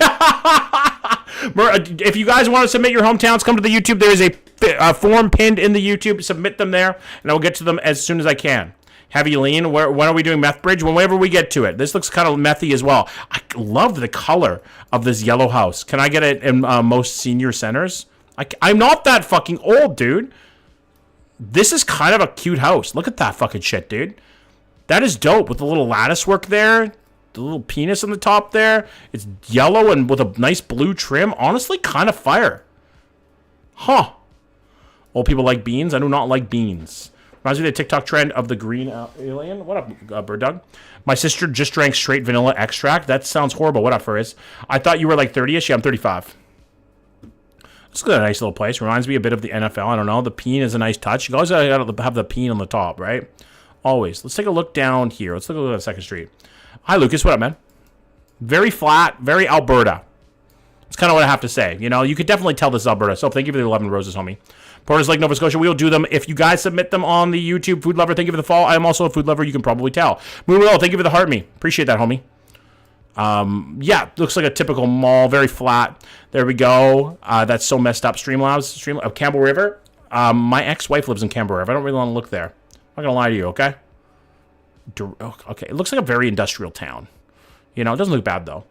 If you guys want to submit your hometowns, come to the YouTube. There is a form pinned in the YouTube. Submit them there, and I will get to them as soon as I can. Heavy lean. When are we doing Meth Bridge? Whenever we get to it. This looks kind of methy as well. I love the color of this yellow house. Can I get it in most senior centers? I'm not that fucking old, dude. This is kind of a cute house. Look at that fucking shit, dude. That is dope with the little lattice work there. The little penis on the top there. It's yellow and with a nice blue trim. Honestly, kind of fire. Huh. Old people like beans? I do not like beans. Reminds me of the TikTok trend of the green alien. What up, Bird Dog? My sister just drank straight vanilla extract. That sounds horrible. What up, Furiz? I thought you were like 30-ish. Yeah, I'm 35. This is a nice little place. Reminds me a bit of the NFL. I don't know. The peen is a nice touch. You always gotta have the peen on the top, right? Always. Let's take a look down here. Let's take a look at 2nd Street. Hi, Lucas. What up, man? Very flat. Very Alberta. That's kind of what I have to say. You know, you could definitely tell this is Alberta. So thank you for the 11 roses, homie. Porters Lake, Nova Scotia. We will do them. If you guys submit them on the YouTube, Food Lover, thank you for the fall. I am also a food lover. You can probably tell. Moonwell, thank you for the heart me. Appreciate that, homie. Yeah, looks like a typical mall. Very flat. There we go. That's so messed up. Streamlabs. Campbell River. My ex-wife lives in Campbell River. I don't really want to look there. I'm not going to lie to you, okay? Okay, it looks like a very industrial town. You know, it doesn't look bad, though.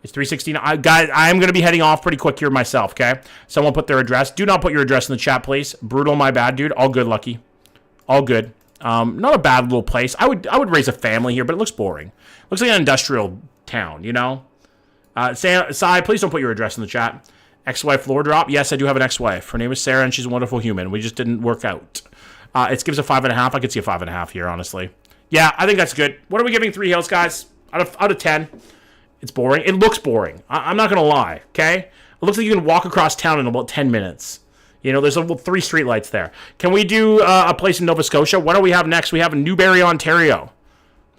It's 316. Guys, I'm going to be heading off pretty quick here myself, okay? Someone put their address. Do not put your address in the chat, please. Brutal, my bad, dude. All good, Lucky. All good. Not a bad little place. I would raise a family here, but it looks boring. Looks like an industrial town, you know? Sai, please don't put your address in the chat. Ex-wife floor drop. Yes, I do have an ex-wife. Her name is Sarah, and she's a wonderful human. We just didn't work out. It gives a 5.5. I could see a 5.5 here, honestly. Yeah, I think that's good. What are we giving Three Hills, guys? Out of 10. It's boring. It looks boring. I'm not going to lie, okay? It looks like you can walk across town in about 10 minutes. You know, there's 3 streetlights there. Can we do a place in Nova Scotia? What do we have next? We have Newbury, Ontario.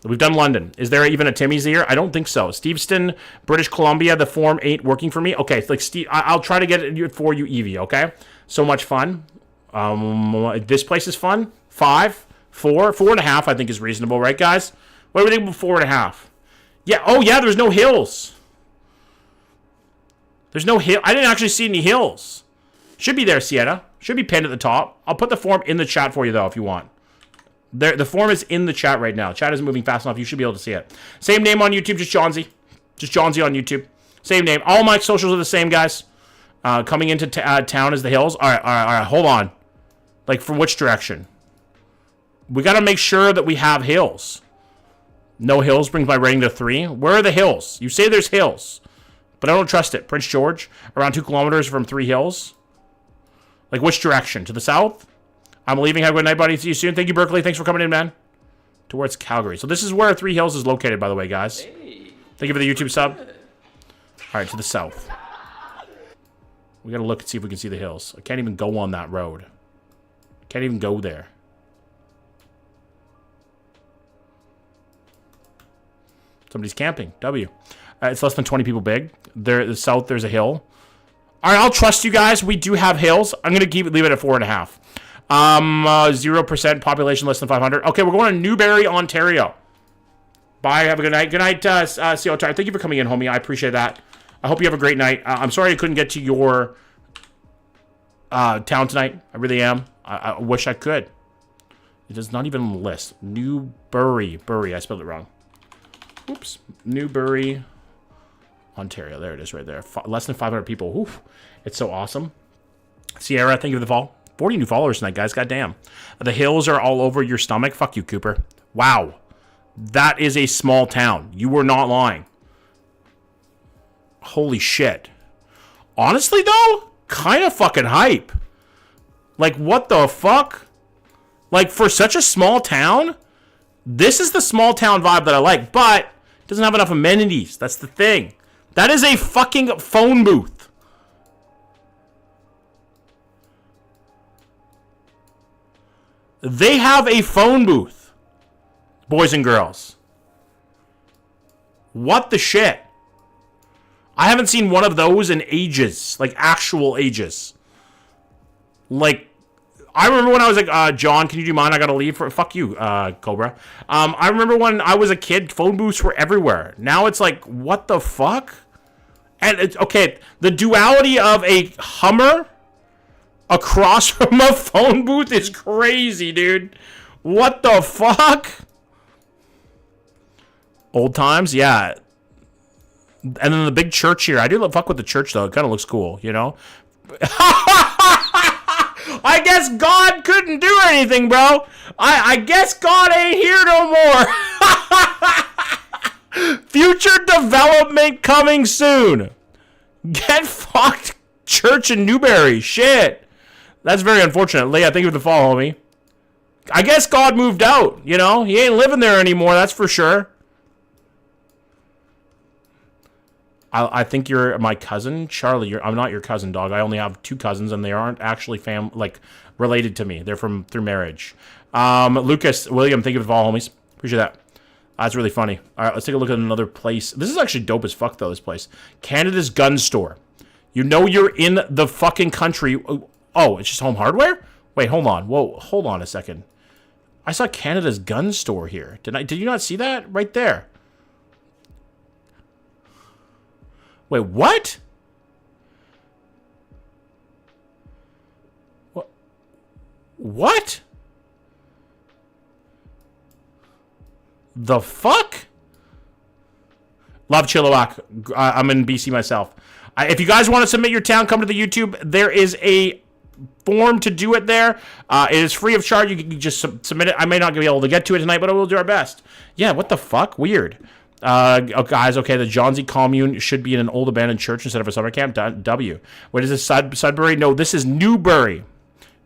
We've done London. Is there even a Timmy's here? I don't think so. Steveston, British Columbia, the form ain't working for me. Okay, it's like Steve. I'll try to get it for you, Evie, okay? So much fun. This place is fun. 5, 4, 4.5 I think is reasonable, right, guys? What do we think about 4.5? Yeah, oh yeah, there's no hills. There's no hill. I didn't actually see any hills. Should be there, Sienna. Should be pinned at the top. I'll put the form in the chat for you, though, if you want. The form is in the chat right now. Chat isn't moving fast enough. You should be able to see it. Same name on YouTube, just Johnsy. Just Johnsy on YouTube. Same name. All my socials are the same, guys. Coming into town is the hills. All right. Hold on. Like, from which direction? We got to make sure that we have hills. No hills brings my rating to 3. Where are the hills? You say there's hills, but I don't trust it. Prince George, around 2 kilometers from 3 hills. Like, which direction? To the south? I'm leaving. Have a good night, buddy. See you soon. Thank you, Berkeley. Thanks for coming in, man. Towards Calgary. So this is where 3 hills is located, by the way, guys. Hey, thank you for the YouTube sub. All right, to the south. We got to look and see if we can see the hills. I can't even go on that road. Can't even go there. Somebody's camping. W. It's less than 20 people big. There, the south, there's a hill. All right, I'll trust you guys. We do have hills. I'm going to leave it at 4.5. 0% population less than 500. Okay, we're going to Newbury, Ontario. Bye. Have a good night. Good night, CO Tire. Thank you for coming in, homie. I appreciate that. I hope you have a great night. I'm sorry I couldn't get to your town tonight. I really am. I wish I could. It is not even on the list. Newbury. I spelled it wrong. Oops. Newbury, Ontario. There it is right there. Less than 500 people. Oof. It's so awesome. Sierra, thank you for the follow. 40 new followers tonight, guys. Goddamn. The hills are all over your stomach. Fuck you, Cooper. Wow. That is a small town. You were not lying. Holy shit. Honestly, though, kind of fucking hype. Like, what the fuck? Like, for such a small town, this is the small town vibe that I like, but it doesn't have enough amenities. That's the thing. That is a fucking phone booth. They have a phone booth, boys and girls. What the shit? I haven't seen one of those in ages, like actual ages. Like, I remember when I was like, John, can you do mine? I gotta leave for, fuck you, Cobra. I remember when I was a kid, phone booths were everywhere. Now it's like, what the fuck? And it's, okay, the duality of a Hummer across from a phone booth is crazy, dude. What the fuck? Old times, yeah. And then the big church here. I do fuck with the church, though. It kind of looks cool, you know? I guess God couldn't do anything, bro. I guess God ain't here no more. Future development coming soon. Get fucked, church in Newbury. Shit. That's very unfortunate. Leah, thank you for the follow, homie. I guess God moved out, you know? He ain't living there anymore, that's for sure. I think you're my cousin, Charlie. I'm not your cousin, dog. I only have 2 cousins, and they aren't actually related to me. They're through marriage. Lucas, William, thank you for the follow, homies. Appreciate that. That's really funny. All right, let's take a look at another place. This is actually dope as fuck, though, this place. Canada's Gun Store. You know you're in the fucking country. Oh, it's just Home Hardware? Wait, hold on. Whoa, hold on a second. I saw Canada's Gun Store here. Did you not see that? Right there. Wait, what? What? The fuck? Love Chilliwack. I'm in BC myself. If you guys want to submit your town, come to the YouTube. There is a form to do it there. It is free of charge. You can just submit it. I may not be able to get to it tonight, but I will do our best. Yeah, what the fuck? Weird. Oh, guys, okay, the Johnsy commune should be in an old abandoned church instead of a summer camp. W. What is this? Sudbury? No, this is Newbury.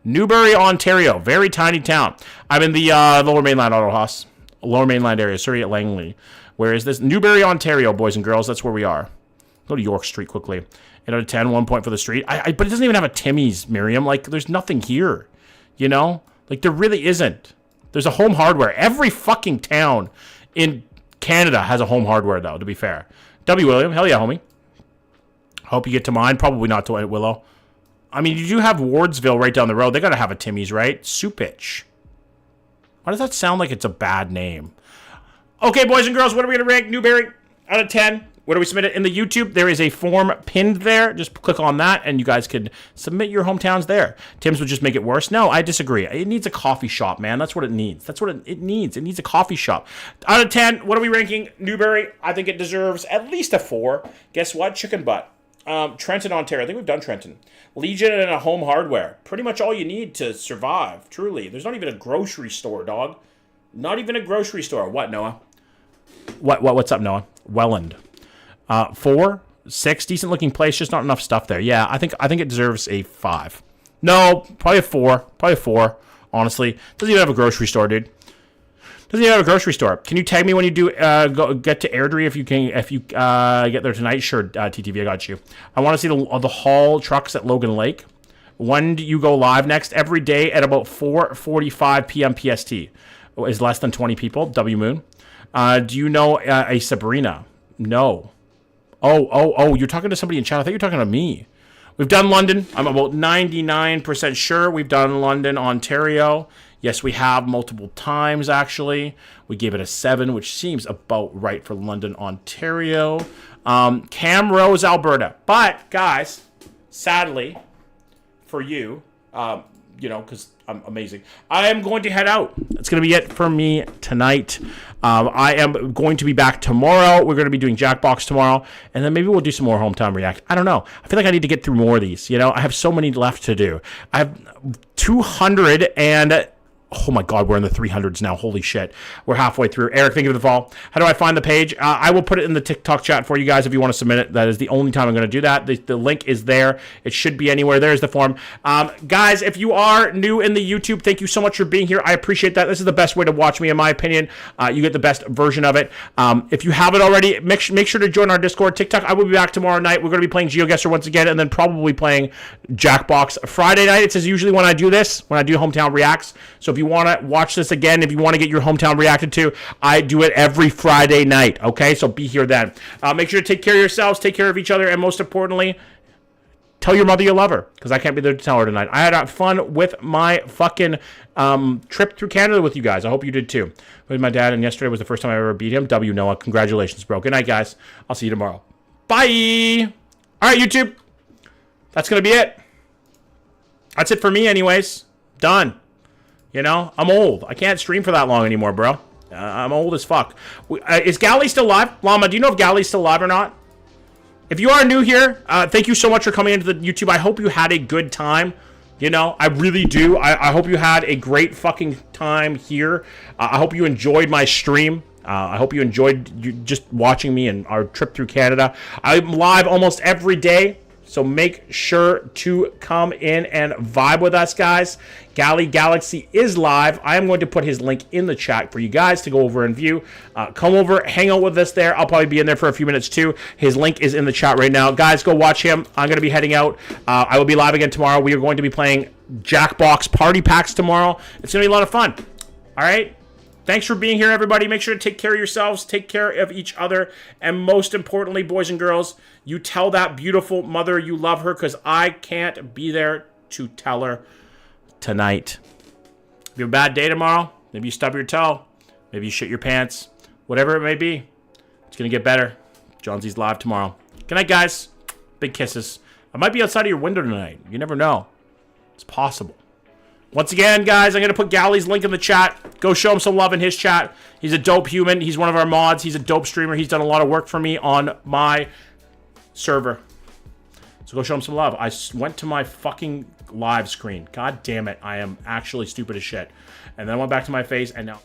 Newbury, Ontario. Very tiny town. I'm in the Lower Mainland, Autohaus. Lower Mainland area. Surrey at Langley. Where is this? Newbury, Ontario, boys and girls. That's where we are. Go to York Street quickly. 8 out of 10, 1 point for the street. But it doesn't even have a Timmy's, Miriam. Like, there's nothing here. You know? Like, there really isn't. There's a Home Hardware. Every fucking town in Canada has a Home Hardware, though, to be fair. W. William, hell yeah, homie. Hope you get to mine. Probably not to Willow. I mean, you do have Wardsville right down the road. They got to have a Timmy's, right? Supich. Why does that sound like it's a bad name? Okay, boys and girls, what are we going to rank Newbury out of 10? Where do we submit it? In the YouTube, there is a form pinned there. Just click on that, and you guys can submit your hometowns there. Tim's would just make it worse. No, I disagree. It needs a coffee shop, man. That's what it needs. That's what it needs. It needs a coffee shop. Out of 10, what are we ranking? Newbury, I think it deserves at least a 4. Guess what? Chicken butt. Trenton, Ontario. I think we've done Trenton. Legion and a home hardware. Pretty much all you need to survive, truly. There's not even a grocery store, dog. Not even a grocery store. What, Noah? What's up, Noah? Welland. 4, 6, decent looking place, just not enough stuff there. Yeah, I think it deserves a 5. No, probably a 4. Probably a 4, honestly. Doesn't even have a grocery store, dude. Doesn't even have a grocery store. Can you tag me when you do get to Airdrie if you get there tonight? Sure, TTV, I got you. I want to see the haul trucks at Logan Lake. When do you go live next? Every day at about 4:45 p.m. PST. Is less than 20 people. W Moon. Do you know a Sabrina? No. Oh, you're talking to somebody in chat. I thought you were talking to me. We've done London. I'm about 99% sure we've done London, Ontario. Yes, we have multiple times, actually. We gave it a 7, which seems about right for London, Ontario. Camrose, Alberta. But, guys, sadly, for you, because I'm amazing, I am going to head out. That's going to be it for me tonight. I am going to be back tomorrow. We're going to be doing Jackbox tomorrow, and then maybe we'll do some more Hometown React. I don't know. I feel like I need to get through more of these. I have so many left to do. I have 200 and... Oh my God, we're in the 300s now. Holy shit. We're halfway through. Eric, thank you for the follow. How do I find the page? I will put it in the TikTok chat for you guys if you want to submit it. That is the only time I'm going to do that. The link is there. It should be anywhere. There's the form. Guys, if you are new in the YouTube, thank you so much for being here. I appreciate that. This is the best way to watch me, in my opinion. You get the best version of it. If you haven't already, make sure to join our Discord. TikTok, I will be back tomorrow night. We're going to be playing GeoGuessr once again, and then probably playing Jackbox Friday night. It's usually when I do this, when I do Hometown Reacts. So if you want to watch this again, if you want to get your hometown reacted to, I do it every Friday night, okay? So be here then. Make sure to take care of yourselves, take care of each other, and most importantly, tell your mother you love her, because I can't be there to tell her tonight. I had fun with my fucking trip through Canada with you guys. I hope you did too. With my dad, and yesterday was the first time I ever beat him. W, Noah. Congratulations, bro. Good night, guys. I'll see you tomorrow. Bye! All right, YouTube. That's going to be it. That's it for me anyways. Done. I'm old. I can't stream for that long anymore, bro. I'm old as fuck. Is Galley still live? Llama, do you know if Galley's still live or not? If you are new here, thank you so much for coming into the YouTube. I hope you had a good time. I really do. I hope you had a great fucking time here. I hope you enjoyed my stream. I hope you enjoyed just watching me and our trip through Canada. I'm live almost every day. So make sure to come in and vibe with us, guys. Galley Galaxy is live. I am going to put his link in the chat for you guys to go over and view. Come over, hang out with us there. I'll probably be in there for a few minutes too. His link is in the chat right now. Guys, go watch him. I'm going to be heading out. I will be live again tomorrow. We are going to be playing Jackbox Party Packs tomorrow. It's going to be a lot of fun. All right? Thanks for being here, everybody. Make sure to take care of yourselves, take care of each other, and most importantly, boys and girls, you tell that beautiful mother you love her, because I can't be there to tell her tonight. If you have a bad day tomorrow, maybe you stub your toe, maybe you shit your pants, whatever it may be, it's going to get better. John Z's live tomorrow. Good night, guys. Big kisses. I might be outside of your window tonight. You never know. It's possible. Once again, guys, I'm going to put Galley's link in the chat. Go show him some love in his chat. He's a dope human. He's one of our mods. He's a dope streamer. He's done a lot of work for me on my server. So go show him some love. I went to my fucking live screen. God damn it. I am actually stupid as shit. And then I went back to my face, and now...